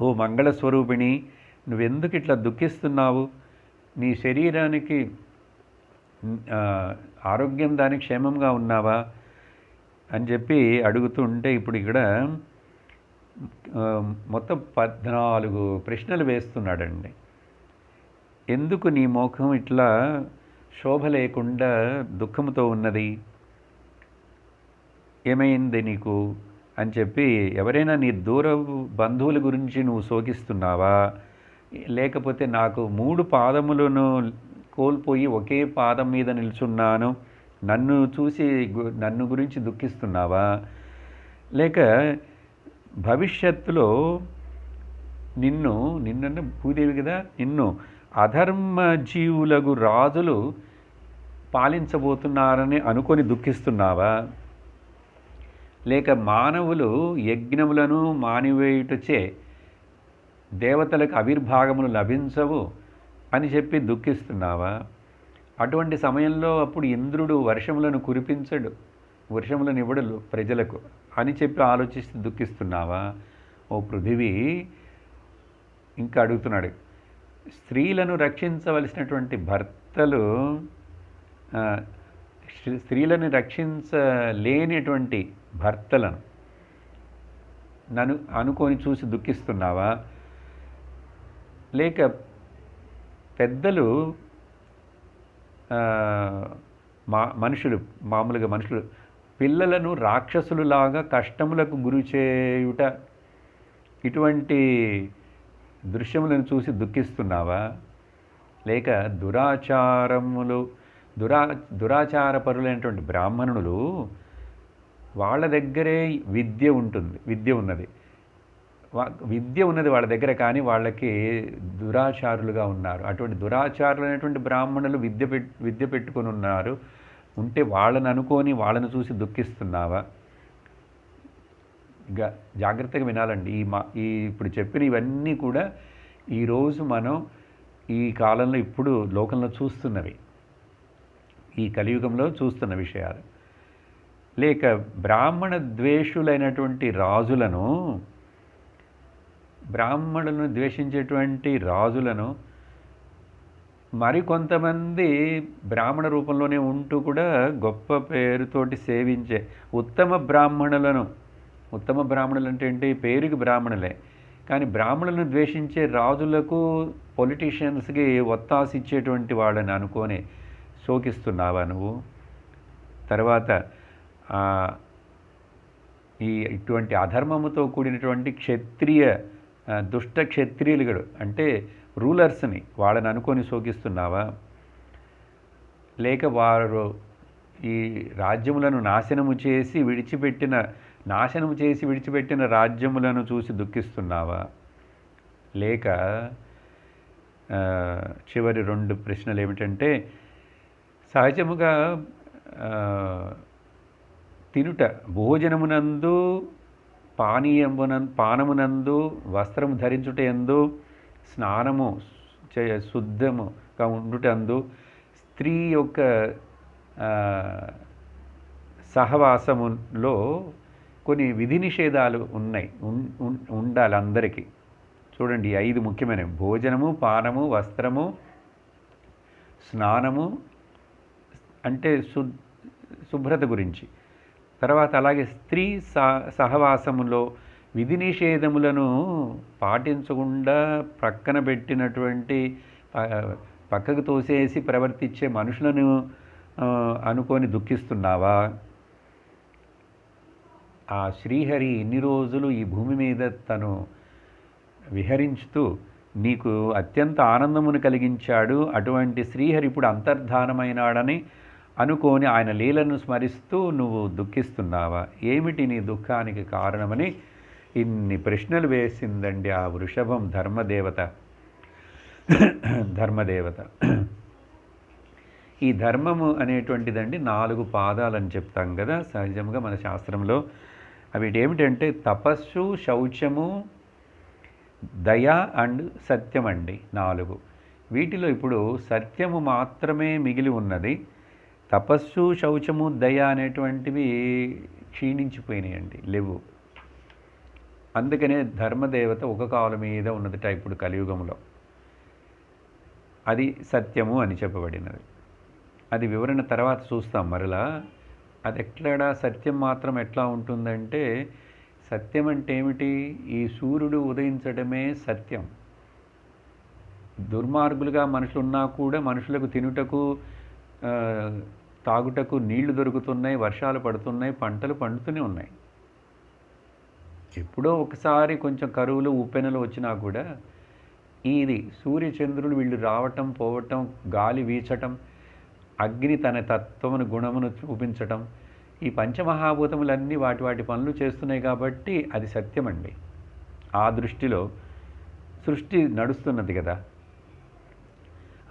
ఓ మంగళస్వరూపిణి నువ్వెందుకు ఇట్లా దుఃఖిస్తున్నావు? నీ శరీరానికి ఆరోగ్యం దానికి క్షేమంగా ఉన్నావా అని చెప్పి అడుగుతుంటే ఇప్పుడు ఇక్కడ మొత్తం 14 ప్రశ్నలు వేస్తున్నాడండి. ఎందుకు నీ ముఖం ఇట్లా శోభ లేకుండా దుఃఖంతో ఉన్నది, ఏమైంది నీకు అని చెప్పి, ఎవరైనా నీ దూర బంధువుల గురించి నువ్వు శోకిస్తున్నావా, లేకపోతే నాకు 3 పాదములను కోల్పోయి ఒకే పాదం మీద నిల్చున్నాను నన్ను చూసి నన్ను గురించి దుఃఖిస్తున్నావా, లేక భవిష్యత్తులో నిన్న భూదేవి కదా, నిన్ను అధర్మ జీవులకు రాజులు పాలించబోతున్నారని అనుకొని దుఃఖిస్తున్నావా, లేక మానవులు యజ్ఞములను మానివేయుటచే దేవతలకు ఆవిర్భాగములు లభించవు అని చెప్పి దుఃఖిస్తున్నావా? అటువంటి సమయంలో అప్పుడు ఇంద్రుడు వర్షములను కురిపించడు, వర్షములను ఇవ్వడు ప్రజలకు అని చెప్పి ఆలోచిస్తూ దుఃఖిస్తున్నావా? ఓ పృథివీ, ఇంకా అడుగుతున్నాడు, స్త్రీలను రక్షించవలసినటువంటి భర్తలు స్త్రీలను రక్షించలేనిటువంటి భర్తలను నన్ను అనుకొని చూసి దుఃఖిస్తున్నావా? లేక పెద్దలు మామూలుగా మనుషులు పిల్లలను రాక్షసులులాగా కష్టములకు గురి చేయుట, ఇటువంటి దృశ్యములను చూసి దుఃఖిస్తున్నావా? లేక దురాచారపరులైనటువంటి బ్రాహ్మణులు వాళ్ళ దగ్గరే విద్య ఉన్నది వాళ్ళ దగ్గర, కానీ వాళ్ళకి దురాచారులుగా ఉన్నారు. అటువంటి దురాచారులైనటువంటి బ్రాహ్మణులు విద్య పెట్టుకొని ఉన్నారు ఉంటే వాళ్ళని అనుకొని వాళ్ళని చూసి దుఃఖిస్తున్నావా? జాగ్రత్తగా వినాలండి. ఈ ఇప్పుడు చెప్పిన ఇవన్నీ కూడా ఈరోజు మనం ఈ కాలంలో ఇప్పుడు లోకంలో చూస్తున్నవి. ఈ కలియుగంలో చూస్తున్న విషయాలు. లేక బ్రాహ్మణ ద్వేషులైనటువంటి రాజులను, బ్రాహ్మణులను ద్వేషించేటువంటి రాజులను మరికొంతమంది బ్రాహ్మణ రూపంలోనే ఉంటూ కూడా గొప్ప పేరుతోటి సేవించే ఉత్తమ బ్రాహ్మణులను, ఉత్తమ బ్రాహ్మణులు అంటే ఏంటి, పేరుకి బ్రాహ్మణులే కానీ బ్రాహ్మణులను ద్వేషించే రాజులకు, పొలిటీషియన్స్కి ఒత్తాసు ఇచ్చేటువంటి వాళ్ళని అనుకొని శోకిస్తున్నావా నువ్వు? తర్వాత ఇటువంటి అధర్మముతో కూడినటువంటి క్షత్రియ దుష్ట క్షత్రియులు అంటే రూలర్స్ని వాళ్ళని అనుకొని శోకిస్తున్నావా? లేక వారు ఈ రాజ్యములను నాశనము చేసి విడిచిపెట్టిన రాజ్యములను చూసి దుఃఖిస్తున్నావా? లేక చివరి 2 ప్రశ్నలు ఏమిటంటే, సహజముగా తినుట, భోజనమునందు, పానమునందు, వస్త్రము ధరించుటయందు, స్నానము శుద్ధముగా ఉండుటందు, స్త్రీ యొక్క సహవాసములో కొన్ని విధి నిషేధాలు ఉన్నాయి, ఉండాలి అందరికీ. చూడండి, 5 ముఖ్యమైనవి: భోజనము, పానము, వస్త్రము, స్నానము అంటే శుభ్రత గురించి. తర్వాత అలాగే స్త్రీ సహవాసములో విధి నిషేధములను పాటించకుండా ప్రక్కన పెట్టినటువంటి, పక్కకు తోసేసి ప్రవర్తించే మనుషులను అనుకొని దుఃఖిస్తున్నావా? ఆ శ్రీహరి ఇన్ని రోజులు ఈ భూమి మీద తను విహరించుతూ నీకు అత్యంత ఆనందమును కలిగించాడు. అటువంటి శ్రీహరి ఇప్పుడు అంతర్ధానమైనాడని అనుకోని ఆయన లీలను స్మరిస్తూ నువ్వు దుఃఖిస్తున్నావా? ఏమిటి నీ దుఃఖానికి కారణమని ఇన్ని ప్రశ్నలు వేసిందండి ఆ వృషభం ధర్మదేవత. ఈ ధర్మము అనేటువంటిదండి 4 పాదాలని చెప్తాం కదా సహజంగా మన శాస్త్రంలో. అవి ఏమిటంటే తపస్సు, శౌచము, దయ అండ్ సత్యం అండి 4. వీటిలో ఇప్పుడు సత్యము మాత్రమే మిగిలి ఉన్నది. తపస్సు, శౌచము, దయ అనేటువంటివి క్షీణించిపోయినాయండి, లేవు. అందుకనే ధర్మదేవత ఒక కాలు మీద ఉన్నదిట ఇప్పుడు కలియుగంలో. అది సత్యము అని చెప్పబడినది. అది వివరణ తర్వాత చూస్తాం మరలా. అది ఎట్లా సత్యం మాత్రం ఎట్లా ఉంటుందంటే, సత్యం అంటే ఏమిటి? ఈ సూర్యుడు ఉదయించడమే సత్యం. దుర్మార్గులుగా మనుషులు ఉన్నా కూడా మనుషులకు తినుటకు, తాగుటకు నీళ్లు దొరుకుతున్నాయి, వర్షాలు పడుతున్నాయి, పంటలు పండుతూనే ఉన్నాయి. ఎప్పుడో ఒకసారి కొంచెం కరువులు, ఉప్పెనలు వచ్చినా కూడా ఇది సూర్యచంద్రులు వీళ్ళు రావటం, పోవటం, గాలి వీచటం, అగ్ని తన తత్వమును, గుణమును చూపించటం, ఈ పంచమహాభూతములన్నీ వాటి పనులు చేస్తున్నాయి కాబట్టి అది సత్యమండి. ఆ దృష్టిలో సృష్టి నడుస్తున్నది కదా.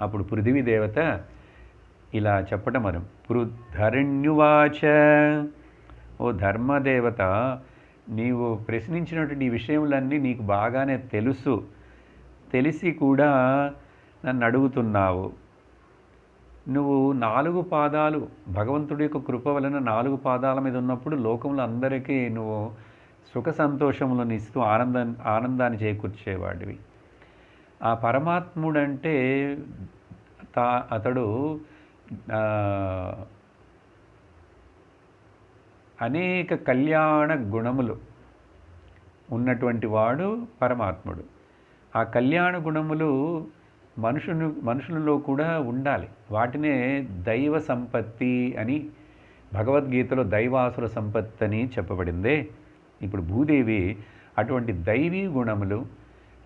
అప్పుడు పృథివీ దేవత ఇలా చెప్పటం మనం, పృద్ధరణ్యువాచ, ఓ ధర్మదేవత, నీవు ప్రశ్నించినటువంటి ఈ విషయములన్నీ నీకు బాగానే తెలుసు, తెలిసి కూడా నన్ను అడుగుతున్నావు. నువ్వు 4 పాదాలు, భగవంతుడి యొక్క కృప వలన 4 పాదాల మీద ఉన్నప్పుడు లోకంలో అందరికీ నువ్వు సుఖ సంతోషములను ఇస్తూ ఆనందాన్ని చేకూర్చేవాడివి. ఆ పరమాత్ముడంటే అతడు అనేక కళ్యాణ గుణములు ఉన్నటువంటి వాడు పరమాత్ముడు. ఆ కళ్యాణ గుణములు మనుషులలో కూడా ఉండాలి. వాటినే దైవ సంపత్తి అని భగవద్గీతలో దైవాసుర సంపత్తి అని చెప్పబడిందే. ఇప్పుడు భూదేవి అటువంటి దైవీ గుణములు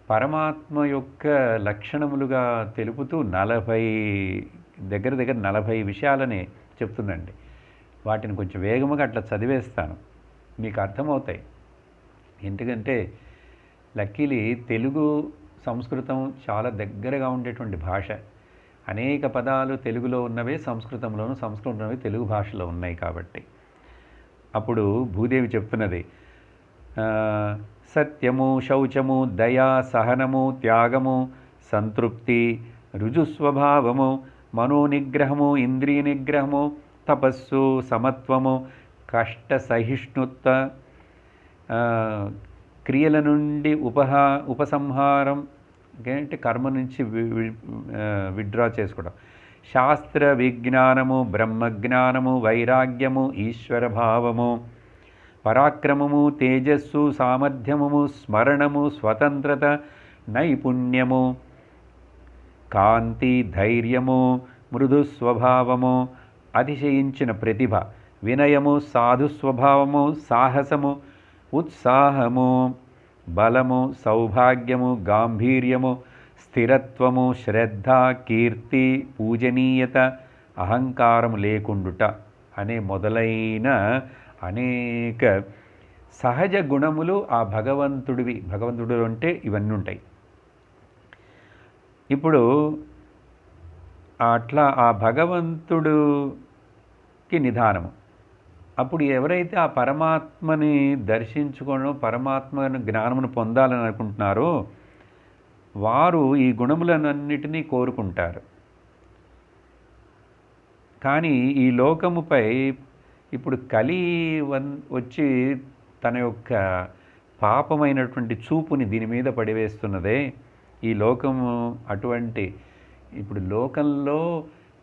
పరమాత్మ యొక్క లక్షణములుగా తెలుపుతూ 40 విషయాలని చెప్తుందండి. వాటిని కొంచెం వేగముగా అట్లా చదివేస్తాను, మీకు అర్థమవుతాయి. ఎందుకంటే లక్కీలీ తెలుగు, సంస్కృతం చాలా దగ్గరగా ఉండేటువంటి భాష. అనేక పదాలు తెలుగులో ఉన్నవే సంస్కృతంలోను, సంస్కృతంలోవి తెలుగు భాషలో ఉన్నాయి కాబట్టి. అప్పుడు భూదేవి చెప్తున్నది, సత్యము, శౌచము, దయా, సహనము, త్యాగము, సంతృప్తి, రుజుస్వభావము, మనోనిగ్రహము, ఇంద్రియ నిగ్రహము, తపస్సు, సమత్వము, కష్ట సహిష్ణుత, క్రియల నుండి ఉపసంహారం, అంటే కర్మ నుంచి విత్డ్రా చేసుకోవడం, శాస్త్ర విజ్ఞానము, బ్రహ్మజ్ఞానము, వైరాగ్యము, ఈశ్వర భావము, పరాక్రమము, తేజస్సు, సామర్థ్యము, స్మరణము, స్వతంత్రత, నైపుణ్యము, కాంతి, ధైర్యము, మృదు స్వభావము, అతిశయించిన ప్రతిభ, వినయము, సాధు స్వభావము, సాహసము, ఉత్సాహము, బలము, సౌభాగ్యము, గాంభీర్యము, స్థిరత్వము, శ్రద్ధ, కీర్తి, పూజనీయత, అహంకారము లేకుండుట అనే మొదలైన అనేక సహజ గుణములు ఆ భగవంతుడివి. భగవంతుడు అంటే ఇవన్నీ ఉంటాయి. ఇప్పుడు అట్లా ఆ భగవంతుడికి నిధానము. అప్పుడు ఎవరైతే ఆ పరమాత్మని దర్శించుకోవడం, పరమాత్మను జ్ఞానమును పొందాలని అనుకుంటున్నారో వారు ఈ గుణములన్నిటినీ కోరుకుంటారు. కానీ ఈ లోకముపై ఇప్పుడు కలి వచ్చి తన యొక్క పాపమైనటువంటి చూపుని దీని మీద పడివేస్తున్నదే. ఈ లోకము అటువంటి, ఇప్పుడు లోకంలో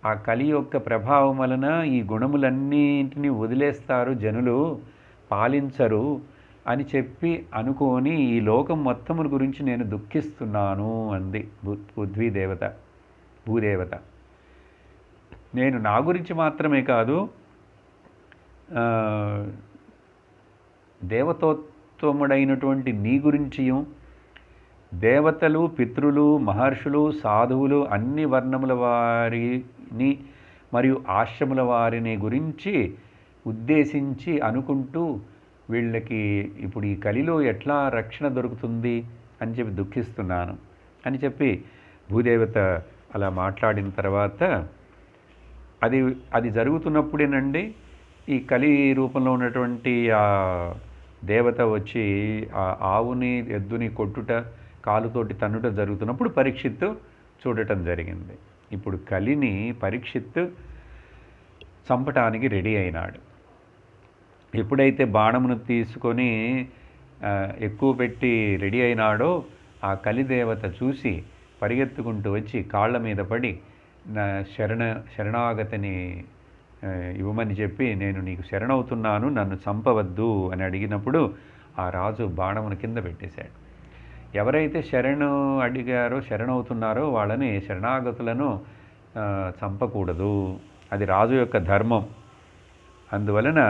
ఆ కలి యొక్క ప్రభావం వలన ఈ గుణములన్నింటినీ వదిలేస్తారు జనులు, పాలించరు అని చెప్పి అనుకొని ఈ లోకం మొత్తముల గురించి నేను దుఃఖిస్తున్నాను అంది పృథ్వీదేవత, భూదేవత. నేను నా గురించి మాత్రమే కాదు, దేవతోత్తముడైనటువంటి నీ గురించియు, దేవతలు, పితృలు, మహర్షులు, సాధువులు, అన్ని వర్ణముల వారిని మరియు ఆశ్రముల వారిని గురించి ఉద్దేశించి అనుకుంటూ వీళ్ళకి ఇప్పుడు ఈ కలిలో ఎట్లా రక్షణ దొరుకుతుంది అని చెప్పి దుఃఖిస్తున్నాను అని చెప్పి భూదేవత అలా మాట్లాడిన తర్వాత అది జరుగుతున్నప్పుడేనండి ఈ కలి రూపంలో ఉన్నటువంటి ఆ దేవత వచ్చి ఆ ఆవుని, ఎద్దుని కొట్టుట, కాలుతోటి తన్నుట జరుగుతున్నప్పుడు పరీక్షిత్తు చూడటం జరిగింది. ఇప్పుడు కలిని పరీక్షిత్తు చంపటానికి రెడీ అయినాడు. ఎప్పుడైతే బాణమును తీసుకొని ఎక్కువ పెట్టి రెడీ అయినాడో ఆ కలిదేవత చూసి పరిగెత్తుకుంటూ వచ్చి కాళ్ళ మీద పడి నా శరణాగతిని ఇవ్వమని చెప్పి, నేను నీకు శరణవుతున్నాను, నన్ను చంపవద్దు అని అడిగినప్పుడు ఆ రాజు బాణమును కింద పెట్టేశాడు. ఎవరైతే అడిగారో, శరణవుతున్నారో వాళ్ళని, శరణాగతులను చంపకూడదు. అది రాజు యొక్క ధర్మం. అందువలన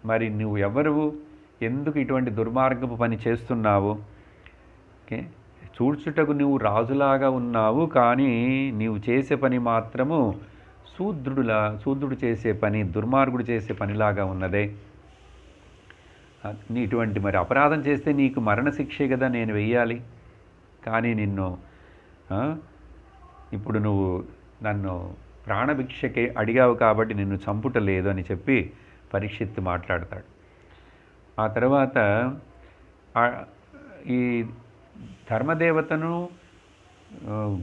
మరి నువ్వు ఎవరు, ఎందుకు ఇటువంటి దుర్మార్గపు పని చేస్తున్నావు? ఓకే, చూడ్చుటకు నువ్వు రాజులాగా ఉన్నావు, కానీ నీవు చేసే పని మాత్రము శూద్రుడు చేసే పని, దుర్మార్గుడు చేసే పనిలాగా ఉన్నదే. ఇటువంటి మరి అపరాధం చేస్తే నీకు మరణశిక్షే కదా నేను వెయ్యాలి. కానీ ఇప్పుడు నువ్వు నన్ను ప్రాణభిక్షకే అడిగావు కాబట్టి నిన్ను చంపుటలేదు అని చెప్పి పరీక్షిత్తు మాట్లాడతాడు. ఆ తర్వాత ఈ ధర్మదేవతను,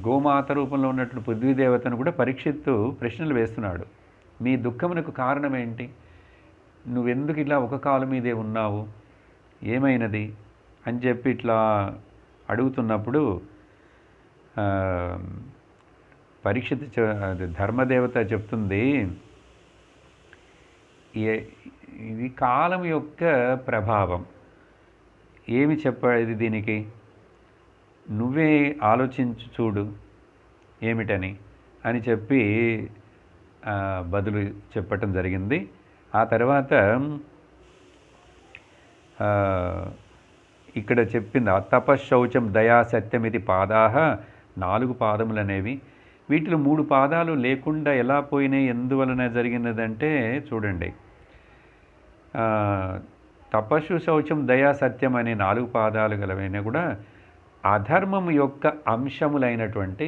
గోమాత రూపంలో ఉన్నటువంటి పృథ్వీదేవతను కూడా పరీక్షిత్తు ప్రశ్నలు వేస్తున్నాడు. మీ దుఃఖమునకు కారణం ఏంటి? నువ్వెందుకు ఇట్లా ఒక కాలు మీదే ఉన్నావు, ఏమైనది అని చెప్పి ఇట్లా అడుగుతున్నప్పుడు పరీక్షిత్తు ధర్మదేవత చెప్తుంది, ఇది కాలం యొక్క ప్రభావం. ఏమి చెప్పేది దీనికి? నువ్వే ఆలోచించు చూడు ఏమిటని అని చెప్పి బదులు చెప్పటం జరిగింది. ఆ తర్వాత ఇక్కడ చెప్పింది, తపశౌచం దయా సత్యమితి పాదాహ, 4 పాదములు అనేవి. వీటిలో 3 పాదాలు లేకుండా ఎలా పోయినాయి, ఎందువలన జరిగినదంటే చూడండి, తపస్సు, శౌచం, దయా, సత్యం అనే 4 పాదాలు గలవైనా కూడా అధర్మం యొక్క అంశములైనటువంటి,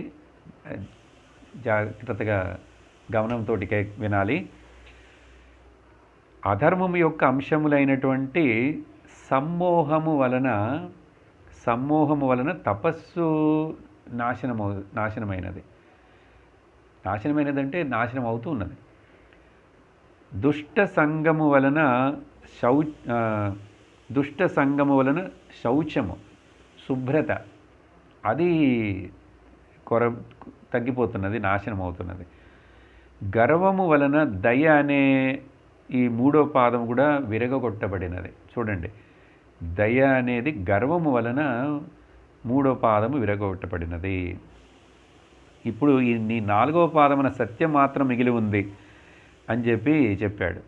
జాగ్రత్తగా గమనంతో వినాలి, అధర్మం యొక్క అంశములైనటువంటి సమ్మోహము వలన తపస్సు నాశనమైనది. నాశనమైనదంటే నాశనం అవుతూ ఉన్నది. దుష్ట సంగము వలన శౌ దుష్ట సంగము వలన శౌచము, శుభ్రత అది తగ్గిపోతున్నది, నాశనం అవుతున్నది. గర్వము వలన దయ అనే ఈ మూడో పాదం కూడా విరగొట్టబడినది. చూడండి, దయ అనేది గర్వము వలన మూడో పాదము విరగొట్టబడినది. ఇప్పుడు నీ నాలుగవ పాదమున సత్యం మాత్రం మిగిలి ఉంది అని చెప్పాడు.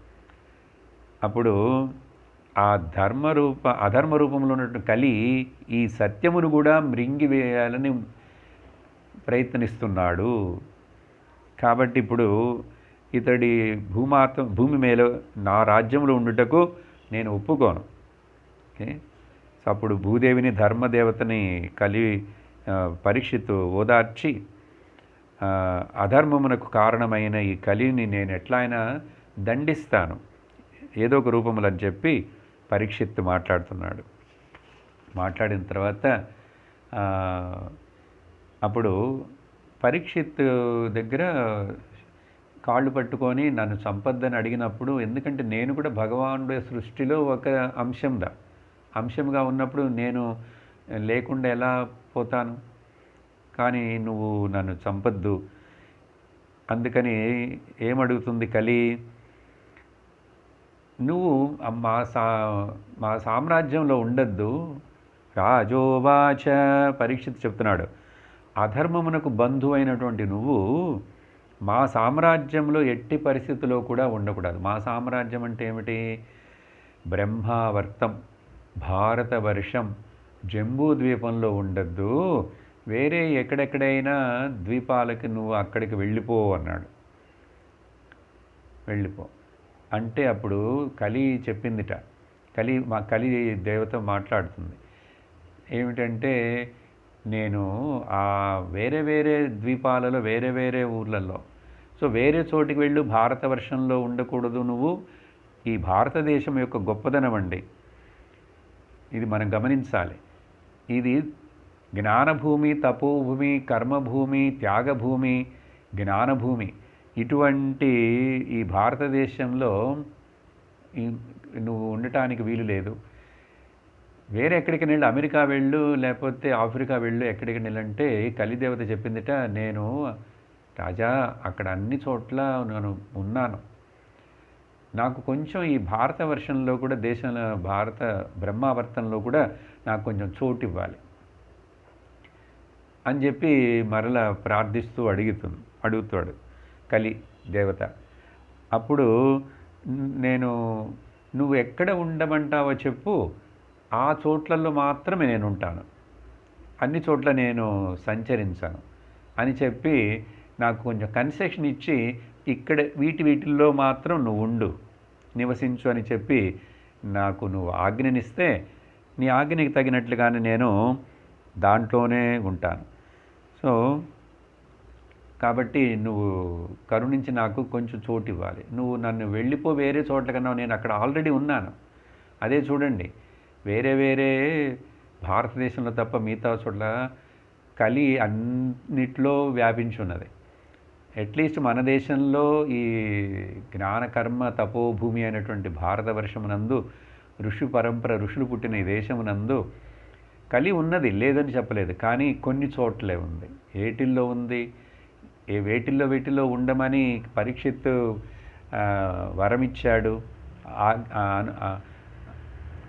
అప్పుడు ఆ అధర్మ రూపంలో ఉన్నటువంటి కలి ఈ సత్యమును కూడా మృంగివేయాలని ప్రయత్నిస్తున్నాడు. కాబట్టి ఇప్పుడు ఇతడి భూమి మీద నా రాజ్యంలో ఉండుటకు నేను ఒప్పుకోను. ఓకే, సో అప్పుడు భూదేవిని, ధర్మదేవతని పరీక్షిత్తు ఓదార్చి అధర్మమునకు కారణమైన ఈ కలిని నేను ఎట్లా అయినా దండిస్తాను ఏదో ఒక రూపములు అని చెప్పి పరీక్షిత్తు మాట్లాడుతున్నాడు. మాట్లాడిన తర్వాత అప్పుడు పరీక్షిత్తు దగ్గర కాళ్ళు పట్టుకొని నన్ను సంపదని అడిగినప్పుడు, ఎందుకంటే నేను కూడా భగవానుడి సృష్టిలో ఒక అంశంగా ఉన్నప్పుడు నేను లేకుండా ఎలా పోతాను, కానీ నువ్వు నన్ను చంపద్దు. అందుకని ఏమడుగుతుంది కలి, నువ్వు మా సామ్రాజ్యంలో ఉండద్దు. రాజోవాచ, పరీక్షిత్ చెప్తున్నాడు, అధర్మమునకు బంధువు అయినటువంటి నువ్వు మా సామ్రాజ్యంలో ఎట్టి పరిస్థితిలో కూడా ఉండకూడదు. మా సామ్రాజ్యం అంటే ఏమిటి? బ్రహ్మావర్తం, భారతవర్షం, జంబూ ద్వీపంలో ఉండద్దు. వేరే ఎక్కడెక్కడైనా ద్వీపాలకి నువ్వు అక్కడికి వెళ్ళిపో అన్నాడు. వెళ్ళిపో అంటే అప్పుడు కలి చెప్పిందిట, కలి దేవత మాట్లాడుతుంది ఏమిటంటే, నేను ఆ వేరే వేరే ద్వీపాలలో వేరే వేరే ఊర్లలో, సో వేరే చోటికి వెళ్ళు, భారతవర్షంలో ఉండకూడదు నువ్వు. ఈ భారతదేశం యొక్క గొప్పదనం అండి, ఇది మనం గమనించాలి. ఇది జ్ఞానభూమి, తపోభూమి, కర్మభూమి, త్యాగభూమి, జ్ఞానభూమి. ఇటువంటి ఈ భారతదేశంలో నువ్వు ఉండటానికి వీలు లేదు. వేరే ఎక్కడికి వెళ్ళు, అమెరికా వెళ్ళు, లేకపోతే ఆఫ్రికా వెళ్ళు, ఎక్కడికి వెళ్ళంటే కలిదేవత చెప్పిందిట, నేను రాజా అక్కడ అన్ని చోట్ల నేను ఉన్నాను, నాకు కొంచెం ఈ భారతవర్షంలో కూడా భారత బ్రహ్మావర్తంలో కూడా నాకు కొంచెం చోటు ఇవ్వాలి అని చెప్పి మరలా ప్రార్థిస్తూ అడుగుతాడు కలి దేవత. అప్పుడు నువ్వు ఎక్కడ ఉండమంటావో చెప్పు, ఆ చోట్లలో మాత్రమే నేను ఉంటాను, అన్ని చోట్ల నేను సంచరించాను అని చెప్పి నాకు కొంచెం కన్సెషన్ ఇచ్చి ఇక్కడ వీటిల్లో మాత్రం నువ్వు ఉండు, నివసించు అని చెప్పి నాకు నువ్వు ఆజ్ఞనిస్తే నీ ఆజ్ఞకి తగినట్లుగానే నేను దాంట్లోనే ఉంటాను. సో కాబట్టి నువ్వు కరుణించి నాకు కొంచెం చోటు ఇవ్వాలి. నువ్వు నన్ను వెళ్ళిపో వేరే చోట్ల కన్నా, నేను అక్కడ ఆల్రెడీ ఉన్నాను. అదే చూడండి, వేరే వేరే భారతదేశంలో తప్ప మిగతా చోట్ల కలి అన్నిట్లో వ్యాపించి ఉన్నది. అట్లీస్ట్ మన దేశంలో ఈ జ్ఞానకర్మ తపోభూమి అయినటువంటి భారతవర్షమునందు ఋషులు పుట్టిన ఈ దేశమునందు కలి ఉన్నది, లేదని చెప్పలేదు, కానీ కొన్ని చోట్లే ఉంది. ఏటిల్లో ఉంది, వేటిల్లో ఉండమని పరీక్షిత్తు వరమిచ్చాడు,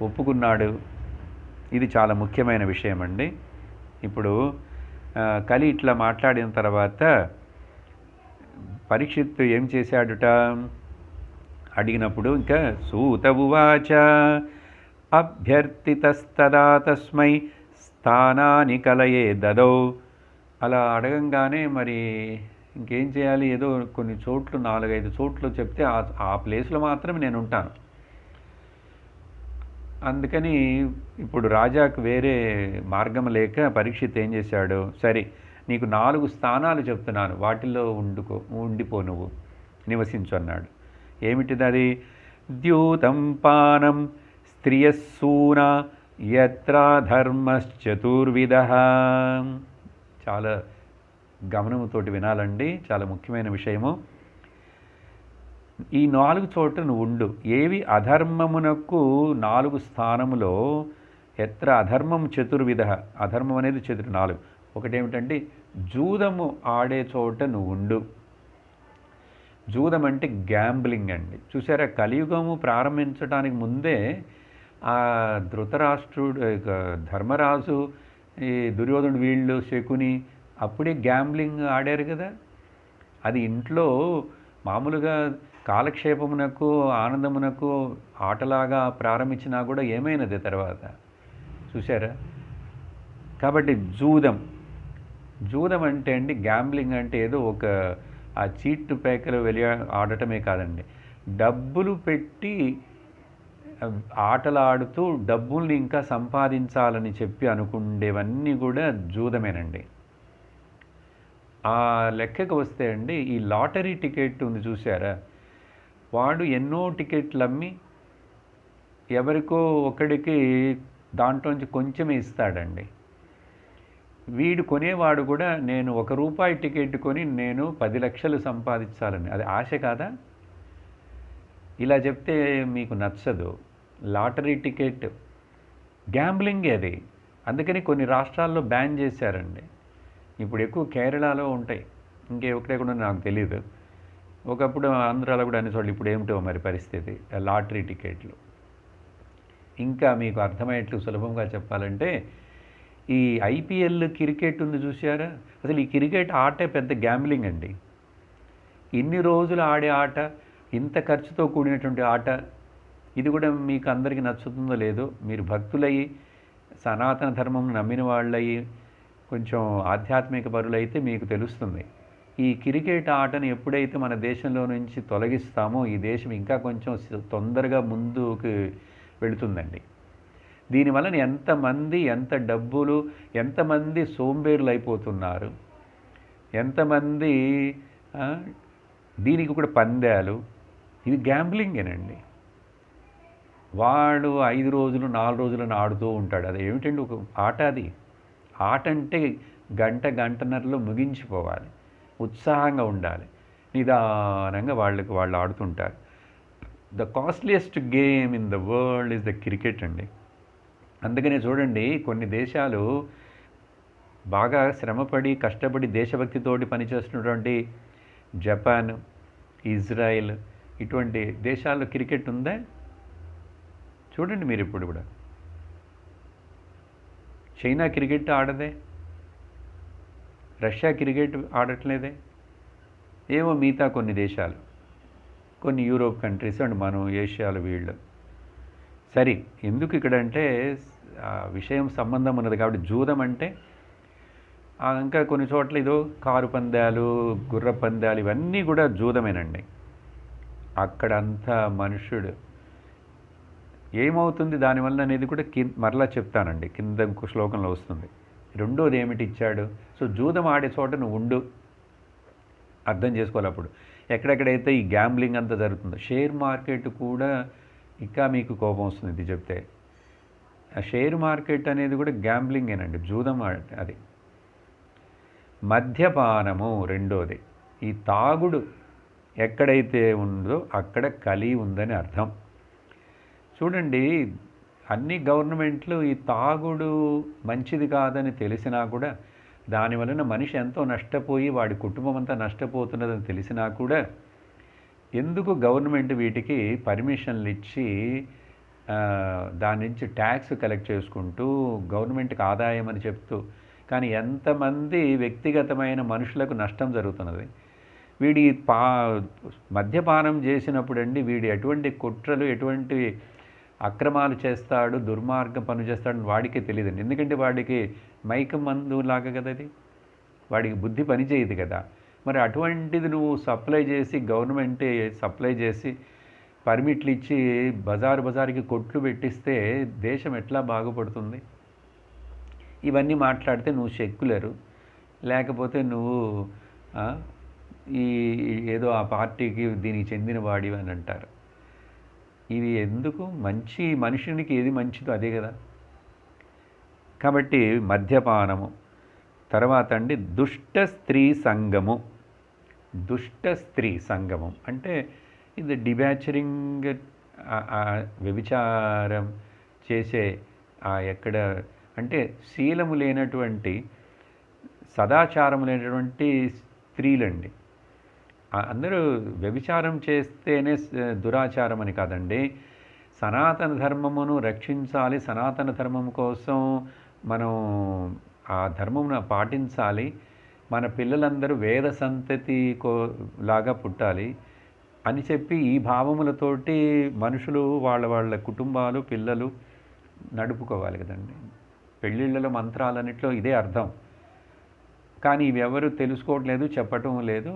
ఒప్పుకున్నాడు. ఇది చాలా ముఖ్యమైన విషయం అండి. ఇప్పుడు కలి ఇట్లా మాట్లాడిన తర్వాత పరీక్షిత్తు ఏం చేశాడుట అడిగినప్పుడు, ఇంకా సూత ఉవాచ అభ్యర్థితస్తదా తస్మై స్థానాని కలయే దదౌ. అలా అడగంగానే మరి ఇంకేం చేయాలి, ఏదో కొన్ని చోట్లు 4-5 చోట్లు చెప్తే ఆ ప్లేస్లో మాత్రమే నేను ఉంటాను. అందుకని ఇప్పుడు రాజాకు వేరే మార్గం లేక పరీక్షిత్ ఏం చేశాడు, సరే నీకు 4 స్థానాలు చెప్తున్నాను, వాటిల్లో ఉండిపో, నువ్వు నివసించు అన్నాడు. ఏమిటిది అది? ద్యూతం పానం స్త్రియస్సూనా యత్ర ధర్మశ్చతుర్విధ. చాలా గమనముతోటి వినాలండి, చాలా ముఖ్యమైన విషయము. ఈ 4 చోట్ల నువ్వు ఉండు. ఏవి అధర్మమునకు 4 స్థానములో ఎత్ర అధర్మం చతుర్విధ, అధర్మం అనేది 4. ఒకటేమిటంటే జూదము ఆడే చోట నువ్వు ఉండు. జూదం అంటే గ్యాంబ్లింగ్ అండి. చూసారా, కలియుగము ప్రారంభించడానికి ముందే ఆ ధృతరాష్ట్రుడు, ధర్మరాజు, ఈ దుర్యోధనుడు, వీళ్ళు శకుని అప్పుడే గ్యాంబ్లింగ్ ఆడారు కదా. అది ఇంట్లో మామూలుగా కాలక్షేపమునకు ఆనందమునకు ఆటలాగా ప్రారంభించినా కూడా ఏమైనది తర్వాత, చూసారా. కాబట్టి జూదం అంటే అండి, గ్యాంబ్లింగ్ అంటే ఏదో ఒక ఆ చీట్ పేకలు వెళ్ళి ఆడటమే కాదండి, డబ్బులు పెట్టి ఆటలాడుతూ డబ్బుల్ని ఇంకా సంపాదించాలని చెప్పి అనుకుండేవన్నీ కూడా జూదమేనండి. ఆ లెక్కకు వస్తే అండి, ఈ లాటరీ టికెట్ ఉంది చూసారా, వాడు ఎన్నో టికెట్లు అమ్మి ఎవరికో ఒకడికి దాంట్లోంచి కొంచెమే ఇస్తాడండి. వీడు కొనేవాడు కూడా నేను ₹1 టికెట్ కొని నేను 10 లక్షలు సంపాదించాలని, అది ఆశ కాదా? ఇలా చెప్తే మీకు నచ్చదు. లాటరీ టికెట్ గ్యాంబ్లింగే అది. అందుకని కొన్ని రాష్ట్రాల్లో బ్యాన్ చేశారండి. ఇప్పుడు ఎక్కువ కేరళలో ఉంటాయి, ఇంకెక్కడెక్కడ నాకు తెలియదు. ఒకప్పుడు ఆంధ్రాలో కూడా అన్ని చోట్ల, ఇప్పుడు ఏమిటో మరి పరిస్థితి లాటరీ టికెట్లు. ఇంకా మీకు అర్థమయ్యేట్లు సులభంగా చెప్పాలంటే, ఈ ఐపీఎల్ క్రికెట్ ఉంది చూసారా, అసలు ఈ క్రికెట్ ఆటే పెద్ద గ్యాంబ్లింగ్ అండి. ఇన్ని రోజులు ఆడే ఆట, ఇంత ఖర్చుతో కూడినటువంటి ఆట. ఇది కూడా మీకు అందరికీ నచ్చుతుందో లేదో, మీరు భక్తులయ్యి సనాతన ధర్మం నమ్మిన వాళ్ళయ్యి కొంచెం ఆధ్యాత్మిక పరులైతే మీకు తెలుస్తుంది. ఈ క్రికెట్ ఆటను ఎప్పుడైతే మన దేశంలో నుంచి తొలగిస్తామో ఈ దేశం ఇంకా కొంచెం తొందరగా ముందుకు వెళుతుందండి. దీనివలన ఎంతమంది, ఎంత డబ్బులు, ఎంతమంది సోంబేర్లు అయిపోతున్నారు, ఎంతమంది దీనికి కూడా పందాలు, ఇది గ్యాంబ్లింగేనండి. వాడు 5 రోజులు 4 రోజులను ఆడుతూ ఉంటాడు. అది ఏమిటండి ఒక ఆట? అది ఆట అంటే గంటన్నరలో ముగించిపోవాలి, ఉత్సాహంగా ఉండాలి, నిదానంగా వాళ్ళు ఆడుతుంటారు. The costliest game in the world is the cricket అండి. అందుకనే చూడండి, కొన్ని దేశాలు బాగా శ్రమపడి కష్టపడి దేశభక్తితోటి పనిచేస్తున్నటువంటి జపాన్, ఇజ్రాయెల్, ఇటువంటి దేశాల్లో క్రికెట్ ఉందా? చూడండి మీరు ఇప్పుడు కూడా. చైనా క్రికెట్ ఆడదే, రష్యా క్రికెట్ ఆడట్లేదే, ఏమో మిగతా కొన్ని దేశాలు, కొన్ని యూరోప్ కంట్రీస్ అండ్ మనం ఏషియాలో వీళ్ళు. సరే, ఎందుకు ఇక్కడ అంటే విషయం సంబంధం ఉన్నది కాబట్టి. జూదం అంటే ఇంకా కొన్ని చోట్ల ఇదో కారు పందాలు, గుర్ర పందాలు, ఇవన్నీ కూడా జూదమేనండి. అక్కడంతా మనుషుడు ఏమవుతుంది దానివల్ల అనేది కూడా మరలా చెప్తానండి, కింద ఇంకో శ్లోకంలో వస్తుంది. రెండోది ఏమిటి ఇచ్చాడు? సో జూదం ఆడే చోట నువ్వు ఉండు, అర్థం చేసుకోవాలి. అప్పుడు ఎక్కడెక్కడైతే ఈ గ్యాంబ్లింగ్ అంతా జరుగుతుందో, షేర్ మార్కెట్ కూడా ఇంకా మీకు కోపం వస్తుంది ఇది చెప్తే. ఆ షేర్ మార్కెట్ అనేది కూడా గ్యాంబ్లింగేనండి, జూదం అది. మద్యపానము రెండోది. ఈ తాగుడు ఎక్కడైతే ఉందో అక్కడ కలి ఉందని అర్థం. చూడండి, అన్ని గవర్నమెంట్లు ఈ తాగుడు మంచిది కాదని తెలిసినా కూడా, దానివలన మనిషి ఎంతో నష్టపోయి వాడి కుటుంబం అంతా నష్టపోతున్నదని తెలిసినా కూడా ఎందుకు గవర్నమెంట్ వీటికి పర్మిషన్లు ఇచ్చి దాని నుంచి ట్యాక్స్ కలెక్ట్ చేసుకుంటూ గవర్నమెంట్కి ఆదాయం అని చెప్తూ, కానీ ఎంతమంది వ్యక్తిగతమైన మనుషులకు నష్టం జరుగుతున్నది. వీడి మద్యపానం చేసినప్పుడు అండి, వీడు ఎటువంటి కుట్రలు, ఎటువంటి అక్రమాలు చేస్తాడు, దుర్మార్గం పనులు చేస్తాడని వాడికే తెలియదండి. ఎందుకంటే వాడికి మైకం మందు లాగా కదా అది, వాడికి బుద్ధి పనిచేయదు కదా. మరి అటువంటిది నువ్వు సప్లై చేసి, గవర్నమెంటే సప్లై చేసి పర్మిట్లు ఇచ్చి బజారుకి కొట్లు పెట్టిస్తే దేశం ఎట్లా బాగుపడుతుంది? ఇవన్నీ మాట్లాడితే నువ్వు సెక్యులరు, లేకపోతే నువ్వు ఈ ఏదో ఆ పార్టీకి దీనికి చెందిన వాడివి అని అంటారు. ఇవి ఎందుకు? మంచి మనుషునికి ఏది మంచిదో అదే కదా. కాబట్టి మద్యపానము, తర్వాత అండి దుష్ట స్త్రీ సంగము. దుష్ట స్త్రీ సంగమం అంటే ఇది డిబ్యాచరింగ్, వ్యభిచారం చేసే ఎక్కడ అంటే శీలము లేనటువంటి, సదాచారం లేనటువంటి స్త్రీలండి. అందరూ వ్యభిచారం చేస్తేనే దురాచారం అని కాదండి. సనాతన ధర్మమును రక్షించాలి, సనాతన ధర్మం కోసం మనం ఆ ధర్మమును పాటించాలి, మన పిల్లలందరూ వేద సంతతి లాగా పుట్టాలి అని చెప్పి ఈ భావములతోటి మనుషులు వాళ్ళ కుటుంబాలు పిల్లలు నడుపుకోవాలి కదండి. పెళ్ళిళ్ళలో మంత్రాలన్నింటిలో ఇదే అర్థం. కానీ ఇవి ఎవరు తెలుసుకోవట్లేదు, చెప్పటం లేదు,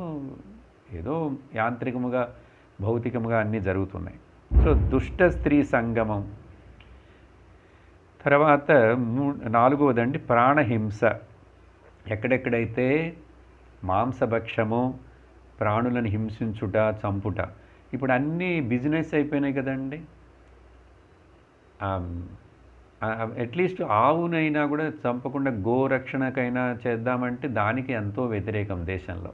ఏదో యాంత్రికముగా భౌతికముగా అన్నీ జరుగుతున్నాయి. సో దుష్ట స్త్రీ సంగమం. తర్వాత 4వదండి ప్రాణహింస. ఎక్కడెక్కడైతే మాంసభక్షము, ప్రాణులను హింసించుట, చంపుట, ఇప్పుడు అన్నీ బిజినెస్ అయిపోయినాయి కదండి. అట్లీస్ట్ ఆవునైనా కూడా చంపకుండా గోరక్షణకైనా చేద్దామంటే దానికి ఎంతో వ్యతిరేకం దేశంలో.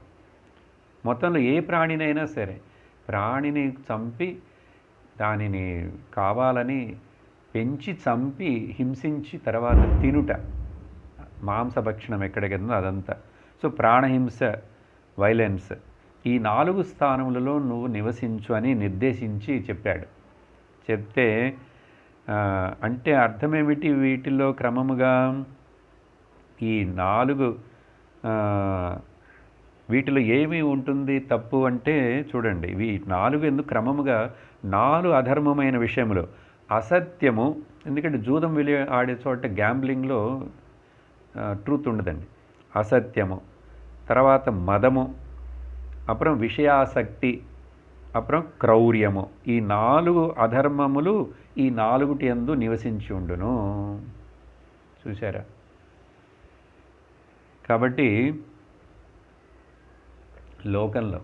మొత్తంలో ఏ ప్రాణినైనా సరే ప్రాణిని చంపి దానిని కావాలని పెంచి చంపి హింసించి తర్వాత తినుట, మాంసభక్షణం ఎక్కడికెందో అదంతా. సో ప్రాణహింస, వైలెన్స్, ఈ 4 స్థానములలో నువ్వు నివసించు అని నిర్దేశించి చెప్పాడు. చెప్తే అంటే అర్థమేమిటి? వీటిల్లో క్రమముగా ఈ 4 వీటిలో ఏమి ఉంటుంది తప్పు అంటే చూడండి, ఇవి 4 ఎందుకు క్రమముగా 4 అధర్మమైన విషయములు. అసత్యము, ఎందుకంటే జూదం ఆడే చోట గ్యాంబ్లింగ్లో ట్రూత్ ఉండదండి. అసత్యము, తర్వాత మదము, అப்புறம் విషయాసక్తి, అப்புறம் క్రౌర్యము. ఈ 4 అధర్మములు ఈ 4 యందు నివసించి ఉండును. చూసారా? కాబట్టి లోకంలో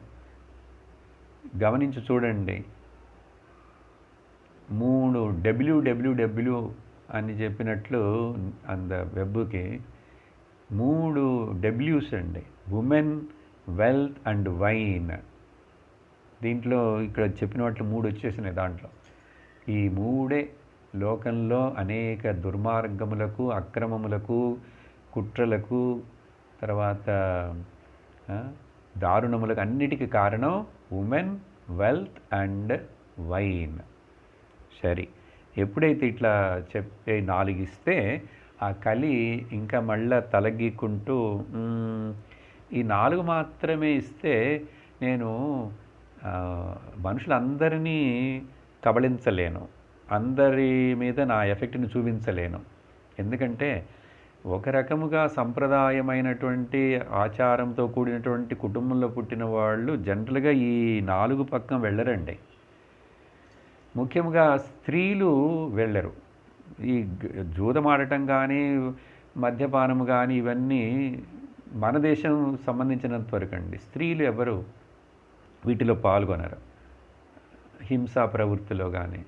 గమనించి చూడండి, 3 WWW అని చెప్పినట్లు అంద వెబ్కి 3 W's అండి. Women, wealth and wine. దీంట్లో ఇక్కడ చెప్పిన వాటిలో 3 వచ్చేసినాయి. దాంట్లో ఈ 3 లోకంలో అనేక దుర్మార్గములకు, అక్రమములకు, కుట్రలకు, తర్వాత దారుణములకు అన్నిటికీ కారణం ఉమెన్, వెల్త్ అండ్ వైన్. సరే, ఎప్పుడైతే ఇట్లా చెప్పే 4 ఇస్తే ఆ కలి ఇంకా మళ్ళా తలగీకుంటూ ఈ 4 మాత్రమే ఇస్తే నేను మనుషులందరినీ కబళించలేను, అందరి మీద నా ఎఫెక్ట్ని చూపించలేను. ఎందుకంటే ఒక రకముగా సంప్రదాయమైనటువంటి ఆచారంతో కూడినటువంటి కుటుంబంలో పుట్టిన వాళ్ళు జనరల్గా ఈ 4 పక్కన వెళ్ళరండి. ముఖ్యంగా స్త్రీలు వెళ్ళరు. ఈ జూదమాడటం కానీ, మద్యపానం కానీ ఇవన్నీ మన దేశం సంబంధించినంత వరకు అండి. స్త్రీలు ఎవరు వీటిలో పాల్గొనరు. హింసా ప్రవృత్తిలో కానీ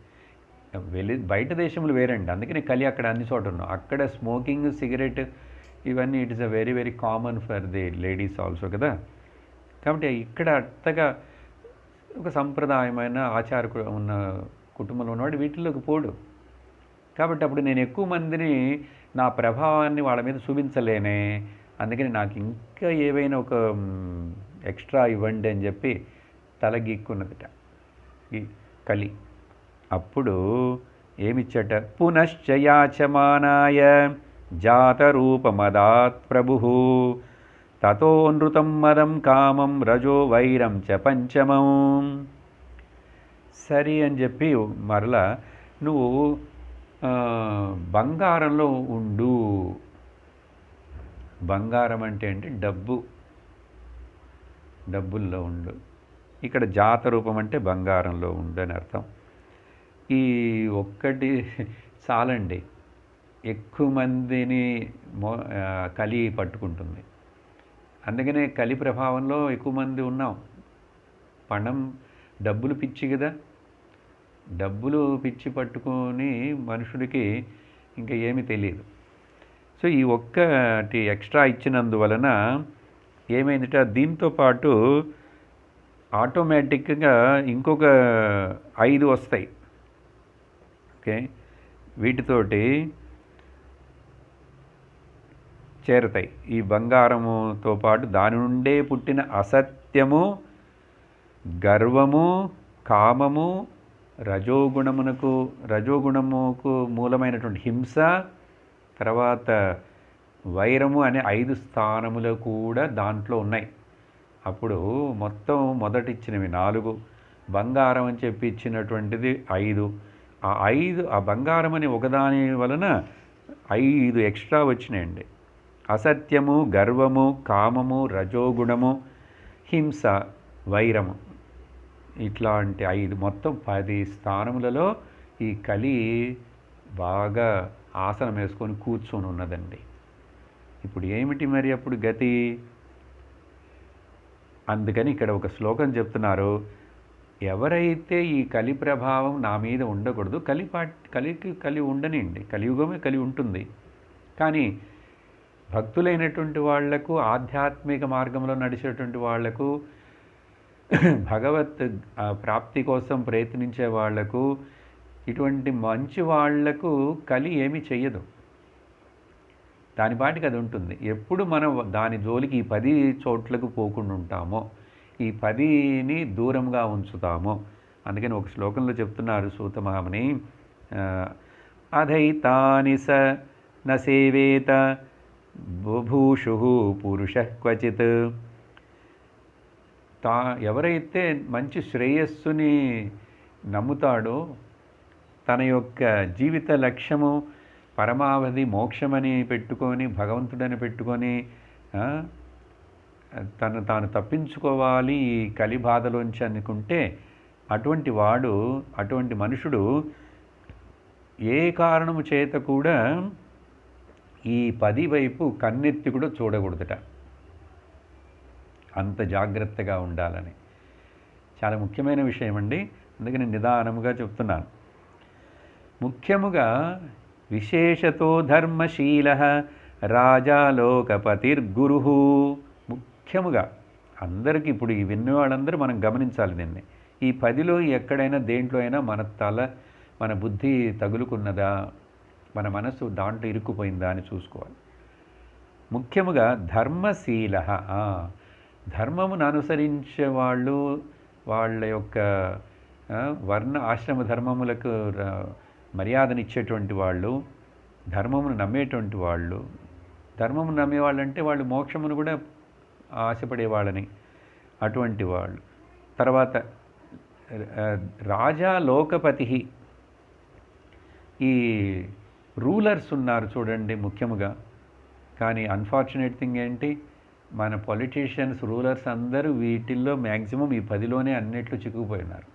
బయట దేశములు వేరండి. అందుకని కలి అక్కడ అన్ని చోట ఉన్నాం. అక్కడ స్మోకింగ్, సిగరెట్ ఇవన్నీ it is a very very common for the ladies also కదా. కాబట్టి ఇక్కడ అంతగా ఒక సంప్రదాయమైన ఆచార ఉన్న కుటుంబంలో ఉన్నవాడు వీటిలోకి పోడు. కాబట్టి అప్పుడు నేను ఎక్కువ మందిని నా ప్రభావాన్ని వాళ్ళ మీద చూపించలేనే, అందుకని నాకు ఇంకా ఏవైనా ఒక ఎక్స్ట్రా ఇవ్వండి అని చెప్పి తలగీక్కున్నదిట ఈ కలి. అప్పుడు ఏమిచ్చట? పునశ్చయాచమానాయ జాతరూపమదాత్ ప్రభు తతో నృతం మదం కామం రజో వైరం చ పంచమం. సరి అని చెప్పి మరలా నువ్వు బంగారంలో ఉండు. బంగారం అంటే డబ్బుల్లో ఉండు. ఇక్కడ జాతరూపం అంటే బంగారంలో ఉండు అని అర్థం. ఈ ఒక్కటి చాలండి, ఎక్కువ మందిని కలి పట్టుకుంటుంది. అందుకనే కలి ప్రభావంలో ఎక్కువ మంది ఉన్నాం. డబ్బులు పిచ్చి కదా, డబ్బులు పిచ్చి పట్టుకొని మనుషుడికి ఇంకా ఏమీ తెలియదు. సో ఈ ఒక్కటి ఎక్స్ట్రా ఇచ్చినందువలన ఏమైందంటే దీంతో పాటు ఆటోమేటిక్గా ఇంకొక 5 వస్తాయి. ఓకే, వీటితోటి చేరతాయి. ఈ బంగారముతో పాటు దాని నుండే పుట్టిన అసత్యము, గర్వము, కామము, రజోగుణముకు మూలమైనటువంటి హింస, తర్వాత వైరము అనే 5 స్థానములు కూడా దాంట్లో ఉన్నాయి. అప్పుడు మొత్తం మొదటిచ్చినవి 4, బంగారం అని చెప్పి ఇచ్చినటువంటిది 5. ఆ బంగారం అని ఒకదాని వలన 5 ఎక్స్ట్రా వచ్చినాయండి. అసత్యము, గర్వము, కామము, రజోగుణము, హింస, వైరము, ఇట్లాంటి 5 మొత్తం 10 స్థానములలో ఈ కలి బాగా ఆసనం వేసుకొని కూర్చొని ఉన్నదండి. ఇప్పుడు ఏమిటి మరి అప్పుడు గతి? అందుకని ఇక్కడ ఒక శ్లోకం చెప్తున్నారు, ఎవరైతే ఈ కలి ప్రభావం నా మీద ఉండకూడదు, కలి ఉండనండి, కలియుగమే కలి ఉంటుంది, కానీ భక్తులైనటువంటి వాళ్లకు, ఆధ్యాత్మిక మార్గంలో నడిచేటువంటి వాళ్లకు, భగవత్ ప్రాప్తి కోసం ప్రయత్నించే వాళ్లకు, ఇటువంటి మంచి వాళ్లకు కలి ఏమీ చెయ్యదు, దాని పాటికి అది ఉంటుంది. ఎప్పుడు మనం దాని జోలికి ఈ 10 చోట్లకు పోకుండా ఉంటామో, ఈ 10ని దూరంగా ఉంచుతామో, అందుకని ఒక శ్లోకంలో చెప్తున్నారు సూత మహాముని, అధైతాని స న సేవేత బుభూషు పురుష క్వచిత్. ఎవరైతే మంచి శ్రేయస్సుని నమ్ముతాడో, తన యొక్క జీవిత లక్ష్యము పరమావధి మోక్షమని పెట్టుకొని, భగవంతుడని పెట్టుకొని తాను తప్పించుకోవాలి ఈ కలి బాధలోంచి అనుకుంటే, అటువంటి మనుషుడు ఏ కారణము చేత కూడా ఈ 10 వైపు కన్నెత్తి కూడా చూడకూడదట. అంత జాగ్రత్తగా ఉండాలని చాలా ముఖ్యమైన విషయం అండి. అందుకని నిదానముగా చెప్తున్నాను. ముఖ్యముగా విశేషతో ధర్మశీల రాజా లోకపతిర్గురు. ముఖ్యముగా అందరికీ ఇప్పుడు ఈ విన్న వాళ్ళందరూ మనం గమనించాలి దీన్ని. ఈ 10లో ఎక్కడైనా దేంట్లో అయినా మన బుద్ధి తగులుకున్నదా, మన మనసు దాంట్లో ఇరుక్కుపోయిందా అని చూసుకోవాలి. ముఖ్యముగా ధర్మశీల, ధర్మమును అనుసరించే వాళ్ళు, వాళ్ళ యొక్క వర్ణ ఆశ్రమ ధర్మములకు మర్యాదనిచ్చేటువంటి వాళ్ళు, ధర్మమును నమ్మేటువంటి వాళ్ళు. ధర్మమును నమ్మేవాళ్ళంటే వాళ్ళు మోక్షమును కూడా ఆశపడేవాళ్ళని, అటువంటి వాళ్ళు. తర్వాత రాజా లోకపతి, ఈ రూలర్స్ ఉన్నారు చూడండి ముఖ్యముగా. కానీ అన్ఫార్చునేట్ థింగ్ ఏంటి, మన పొలిటీషియన్స్, రూలర్స్ అందరూ వీటిల్లో మ్యాక్సిమం ఈ 10లోనే అన్నిట్లో చిక్కుకుపోయినారు.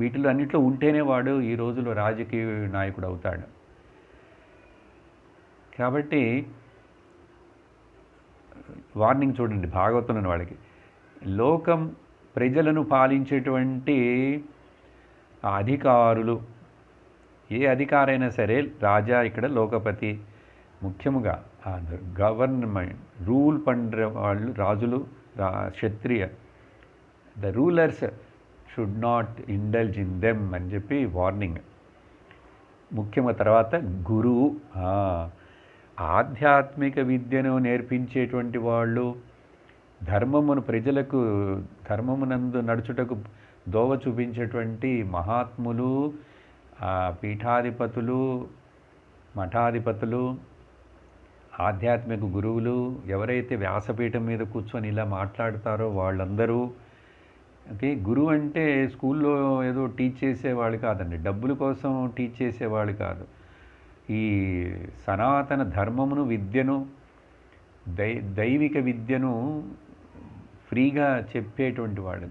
వీటిల్లో అన్నిట్లో ఉంటేనే వాడు ఈ రోజులో రాజకీయ నాయకుడు అవుతాడు. కాబట్టి వార్నింగ్ చూడండి భాగవతంలోని వాళ్ళకి. లోకం, ప్రజలను పాలించేటువంటి అధికారులు, ఏ అధికారైనా సరే, రాజా ఇక్కడ లోకపతి, ముఖ్యముగా గవర్నమెంట్ రూల్ పండ్ర వాళ్ళు, రాజులు, క్షత్రియ, the rulers should not indulge in them అని చెప్పి వార్నింగ్. ముఖ్యంగా తర్వాత గురువు, ఆధ్యాత్మిక విద్యను నేర్పించేటువంటి వాళ్ళు, ధర్మమును ప్రజలకు, ధర్మమునందు నడుచుటకు దోవ చూపించేటువంటి మహాత్ములు, పీఠాధిపతులు, మఠాధిపతులు, ఆధ్యాత్మిక గురువులు, ఎవరైతే వ్యాసపీఠం మీద కూర్చొని ఇలా మాట్లాడతారో వాళ్ళందరూ. ఓకే, గురువు అంటే స్కూల్లో ఏదో టీచ్ చేసేవాళ్ళు కాదండి, డబ్బుల కోసం టీచ్ చేసేవాళ్ళు కాదు. ఈ సనాతన ధర్మమును, విద్యను, దైవిక విద్యను ఫ్రీగా చెప్పేటువంటి వాళ్ళు,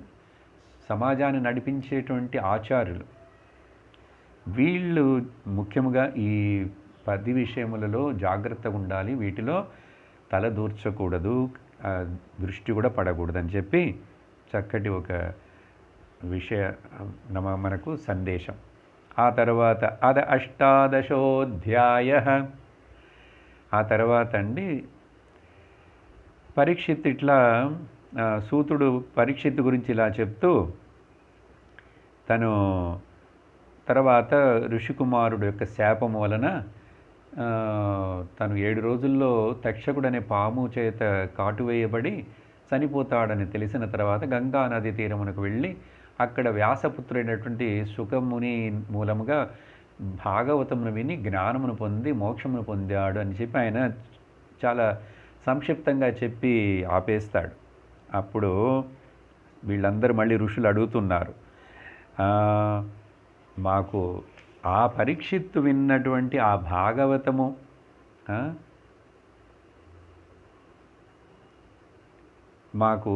సమాజాన్ని నడిపించేటువంటి ఆచార్యులు. వీళ్ళు ముఖ్యంగా ఈ 10 విషయములలో జాగ్రత్తగా ఉండాలి, వీటిలో తల దూర్చకూడదు, దృష్టి కూడా పడకూడదని చెప్పి చక్కటి ఒక మనకు సందేశం. ఆ తర్వాత అష్టాదశోధ్యాయ. ఆ తర్వాత అండి పరీక్షిత్ ఇట్లా సూతుడు పరీక్షిత్ గురించి ఇలా చెప్తూ తను తర్వాత ఋషికుమారుడు యొక్క శాపము వలన తను 7 రోజుల్లో తక్షకుడు అనే పాము చేత కాటువేయబడి చనిపోతాడని తెలిసిన తర్వాత గంగా నది తీరమునకు వెళ్ళి అక్కడ వ్యాసపుత్రుడైనటువంటి సుఖముని మూలముగా భాగవతమును విని జ్ఞానమును పొంది మోక్షమును పొందాడు అని చెప్పి ఆయన చాలా సంక్షిప్తంగా చెప్పి ఆపేస్తాడు. అప్పుడు వీళ్ళందరూ మళ్ళీ ఋషులు అడుగుతున్నారు, మాకు ఆ పరీక్షిత్తు విన్నటువంటి ఆ భాగవతము మాకు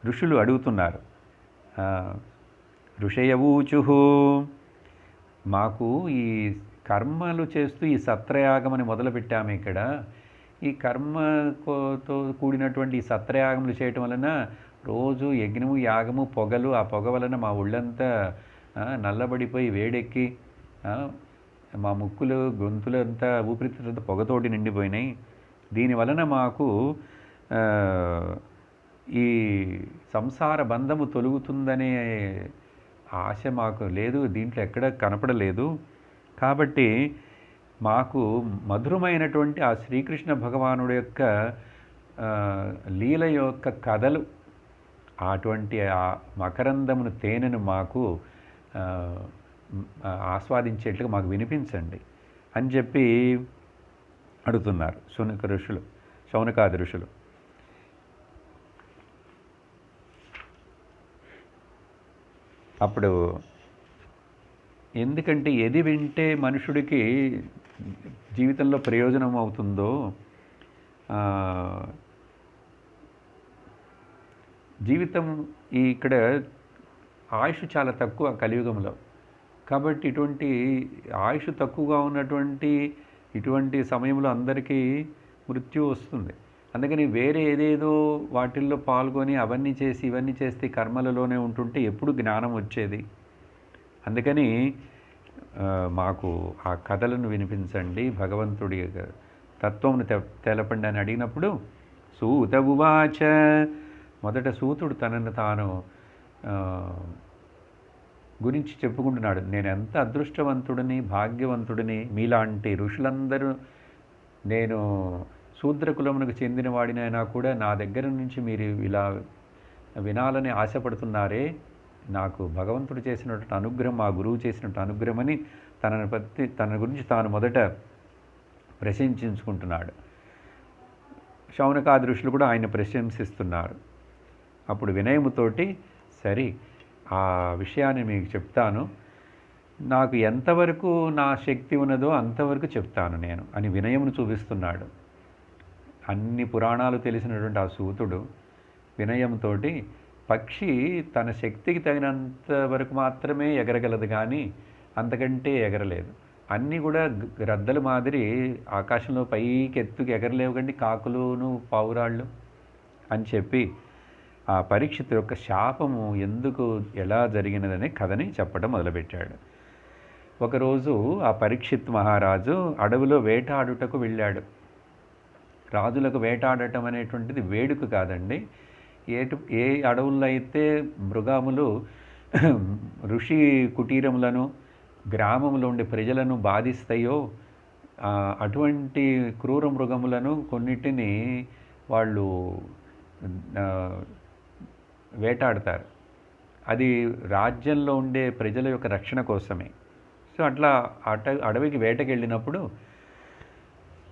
ఋషులు అడుగుతున్నారు. ఋషయవూచు మాకు ఈ కర్మలు చేస్తూ ఈ సత్రయాగమని మొదలుపెట్టాము. ఇక్కడ ఈ కర్మతో కూడినటువంటి ఈ సత్రయాగములు చేయటం వలన రోజు యజ్ఞము యాగము పొగలు, ఆ పొగ వలన మా ఒళ్ళంతా నల్లబడిపోయి వేడెక్కి మా ముక్కులు గొంతులంతా ఊపిరితిత్తులంతా పొగతోటి నిండిపోయినాయి. దీనివలన మాకు ఈ సంసార బంధము తొలుగుతుందనే ఆశ మాకు లేదు, దీంట్లో ఎక్కడ కనపడలేదు. కాబట్టి మాకు మధురమైనటువంటి ఆ శ్రీకృష్ణ భగవానుడి యొక్క లీల యొక్క కథలు, అటువంటి ఆ మకరందమును తేనెను మాకు ఆస్వాదించేట్లుగా మాకు వినిపించండి అని చెప్పి అడుగుతున్నారు శౌనకాది ఋషులు. అప్పుడు ఎందుకంటే ఏది వింటే మనుషుడికి జీవితంలో ప్రయోజనం అవుతుందో, జీవితం ఇక్కడ ఆయుష్ చాలా తక్కువ కలియుగంలో. కాబట్టి ఇటువంటి ఆయుష్ తక్కువగా ఉన్నటువంటి ఇటువంటి సమయంలో అందరికీ మృత్యు వస్తుంది. అందుకని వేరే ఏదేదో వాటిల్లో పాల్గొని అవన్నీ చేసి ఇవన్నీ చేస్తే కర్మలలోనే ఉంటుంటే ఎప్పుడు జ్ఞానం వచ్చేది? అందుకని మాకు ఆ కథలను వినిపించండి, భగవంతుడి తత్వమును తెలపండి అని అడిగినప్పుడు సూత ఉవాచ, మొదట సూతుడు తనను తాను గురించి చెప్పుకుంటున్నాడు. నేను ఎంత అదృష్టవంతుడిని, భాగ్యవంతుడిని, మీలాంటి ఋషులందరూ, నేను శూద్ర కులమునకు చెందిన వాడినైనా కూడా నా దగ్గర నుంచి మీరు ఇలా వినాలని ఆశపడుతున్నారే, నాకు భగవంతుడు చేసినటువంటి అనుగ్రహం, మా గురువు చేసినటువంటి అనుగ్రహం అని తన గురించి తాను మొదట ప్రశంసించుకుంటున్నాడు. శౌనకాది ఋషులు కూడా ఆయన ప్రశంసిస్తున్నారు. అప్పుడు వినయముతోటి సరే ఆ విషయాన్ని మీకు చెప్తాను, నాకు ఎంతవరకు నా శక్తి ఉన్నదో అంతవరకు చెప్తాను నేను అని వినయమును చూపిస్తున్నాడు. అన్ని పురాణాలు తెలిసినటువంటి ఆ సూతుడు వినయంతో పక్షి తన శక్తికి తగినంత వరకు మాత్రమే ఎగరగలదు, కానీ అంతకంటే ఎగరలేదు. అన్నీ కూడా గ్రద్దల మాదిరి ఆకాశంలో పైకి ఎత్తుకు ఎగరలేవు కండి, కాకులును పావురాళ్ళు అని చెప్పి ఆ పరీక్షిత్ యొక్క శాపము ఎందుకు ఎలా జరిగినదనే కథని చెప్పడం మొదలుపెట్టాడు. ఒకరోజు ఆ పరీక్షిత్ మహారాజు అడవిలో వేటాడుటకు వెళ్ళాడు. రాజులకు వేటాడటం అనేటువంటిది వేడుక కాదండి. ఏ అడవుల్లో అయితే మృగములు ఋషి కుటీరములను, గ్రామంలో ఉండే ప్రజలను బాధిస్తాయో అటువంటి క్రూర మృగములను కొన్నిటిని వాళ్ళు వేటాడతారు. అది రాజ్యంలో ఉండే ప్రజల యొక్క రక్షణ కోసమే. సో అట్లా అడవికి వేటకి వెళ్ళినప్పుడు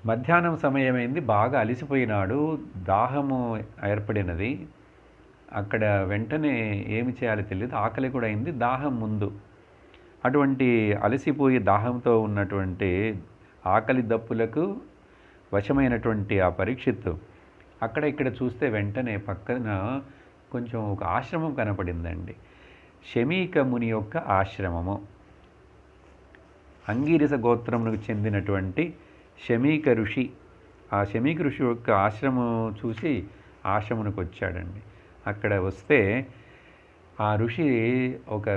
మధ్యాహ్నం సమయమైంది, బాగా అలసిపోయినాడు, దాహము ఏర్పడినది. అక్కడ వెంటనే ఏమి చేయాలో తెలియదు, ఆకలి కూడా అయింది, దాహం ముందు. అటువంటి అలసిపోయి దాహంతో ఉన్నటువంటి ఆకలి దప్పులకు వశమైనటువంటి ఆ పరీక్షిత్తు అక్కడ ఇక్కడ చూస్తే వెంటనే పక్కన కొంచెం ఒక ఆశ్రమం కనపడిందండి. శమీక ముని యొక్క ఆశ్రమము. అంగీరస గోత్రమునకు చెందినటువంటి శమీక ఋషి. ఆ శమీక ఋషి యొక్క ఆశ్రమం చూసి ఆశ్రమునకు వచ్చాడండి. అక్కడ వస్తే ఆ ఋషి ఒక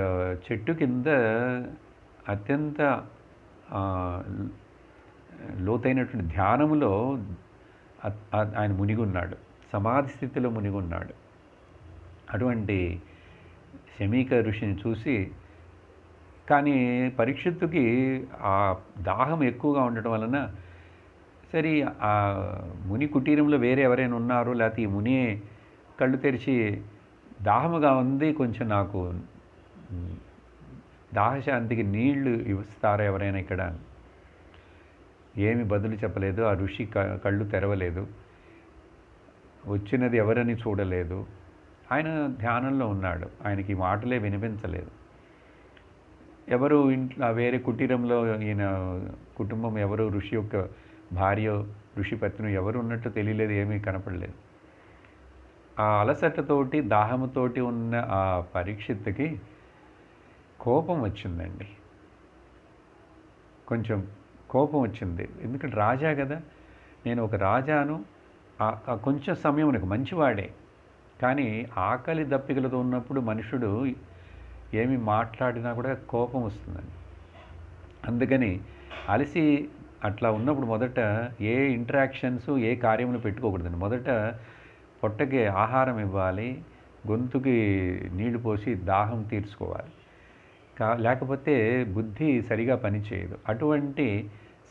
చెట్టు కింద అత్యంత ఆ, లోతైనటువంటి ధ్యానములో ఆయన మునిగి ఉన్నాడు, సమాధి స్థితిలో మునిగి ఉన్నాడు. అటువంటి శమీక ఋషిని చూసి, కానీ పరీక్షిత్తుకి ఆ దాహం ఎక్కువగా ఉండటం వలన, సరే ఆ ముని కుటీరంలో వేరే ఎవరైనా ఉన్నారో, లేకపోతే ఈ ముని కళ్ళు తెరిచి దాహముగా ఉంది, కొంచెం నాకు దాహశాంతికి నీళ్లు ఇస్తారా ఎవరైనా ఇక్కడ? ఏమి బదులు చెప్పలేదు. ఆ ఋషి కళ్ళు తెరవలేదు, వచ్చినది ఎవరని చూడలేదు. ఆయన ధ్యానంలో ఉన్నాడు, ఆయనకి మాటలే వినిపించలేదు. ఎవరు ఇంట్లో వేరే కుటీరంలో ఈయన కుటుంబం ఎవరు, ఋషి యొక్క భార్య, ఋషి పత్ని ఎవరు ఉన్నట్టు తెలియలేదు, ఏమీ కనపడలేదు. ఆ అలసటతోటి దాహముతోటి ఉన్న ఆ పరీక్షిత్తుకి కోపం వచ్చిందండి. కొంచెం కోపం వచ్చింది. ఎందుకంటే రాజా కదా, నేను ఒక రాజాను, కొంచెం సమయం నాకు మంచివాడే, కానీ ఆకలి దప్పికలతో ఉన్నప్పుడు మనుషుడు ఏమి మాట్లాడినా కూడా కోపం వస్తుందండి. అందుకని అలసి అట్లా ఉన్నప్పుడు మొదట ఏ ఇంటరాక్షన్స్, ఏ కార్యములు పెట్టుకోకూడదండి. మొదట పొట్టకి ఆహారం ఇవ్వాలి, గొంతుకి నీళ్లు పోసి దాహం తీర్చుకోవాలి. లేకపోతే బుద్ధి సరిగా పనిచేయదు. అటువంటి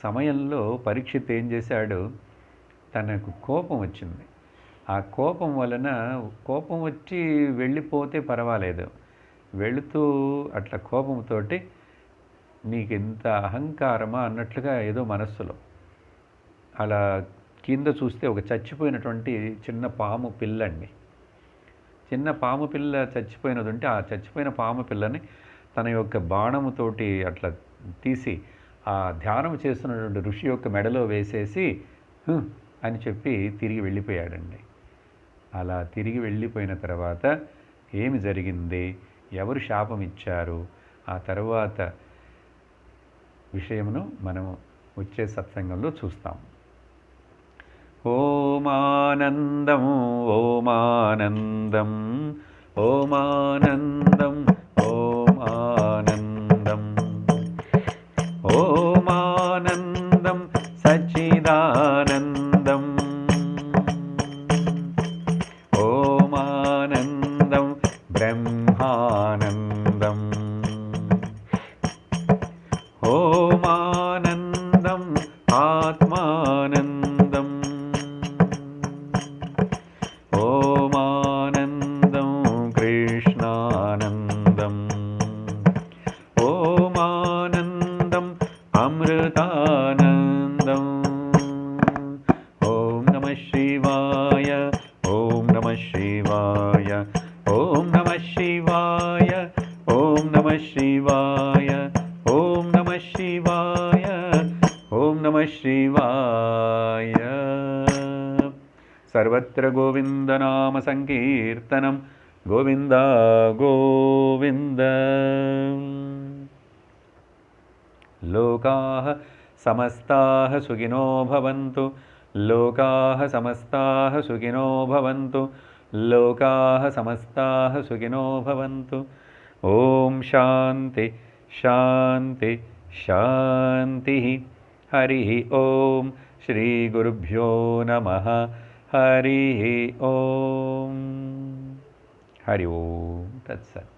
సమయంలో పరీక్షిత్ ఏం చేశాడు, తనకు కోపం వచ్చింది. ఆ కోపం వలన, కోపం వచ్చి వెళ్ళిపోతే పర్వాలేదు, వెళుతూ అట్లా కోపంతో నీకు ఇంత అహంకారమా అన్నట్లుగా ఏదో మనస్సులో. అలా కింద చూస్తే ఒక చచ్చిపోయినటువంటి చిన్న పాము పిల్లండి. చిన్న పాము పిల్ల చచ్చిపోయినది ఉంటే, ఆ చచ్చిపోయిన పాము పిల్లని తన యొక్క బాణముతోటి అట్లా తీసి ఆ ధ్యానం చేస్తున్నటువంటి ఋషి యొక్క మెడలో వేసేసి అని చెప్పి తిరిగి వెళ్ళిపోయాడండి. అలా తిరిగి వెళ్ళిపోయిన తర్వాత ఏమి జరిగింది, ఎవరు శాపం ఇచ్చారు, ఆ తర్వాత విషయమును మనము వచ్చే సత్సంగంలో చూస్తాం. ఓమానందం ఓమానందం ఓమానందం ఓమానందం ఓమానందం సచ్చిదానందం ఓమానందం బ్రహ్మానందం ఓమానందం ఆత్మానందం ఓమానందం కృష్ణానందం ఓమానందం అమృతానందం. ఓం నమః శివాయ ఓం నమః శివాయ ఓం నమః శివాయ ఓం నమః శివాయ ఓం నమః శివాయ ఓం నమః శివాయ. సర్వత్ర గోవిందనామ సంకీర్తనం, గోవింద గోవింద. లోకాః సమస్తాః సుఖినో భవంతు, లోకాః సమస్తాః సుఖినో భవంతు, లోకాః సమస్తాః సుఖినో భవంతు. ఓం శాంతి శాంతి శాంతి. హరి ఓం. శ్రీ గురుభ్యో నమః. హరి ఓం. హరి ఓం తత్సత్.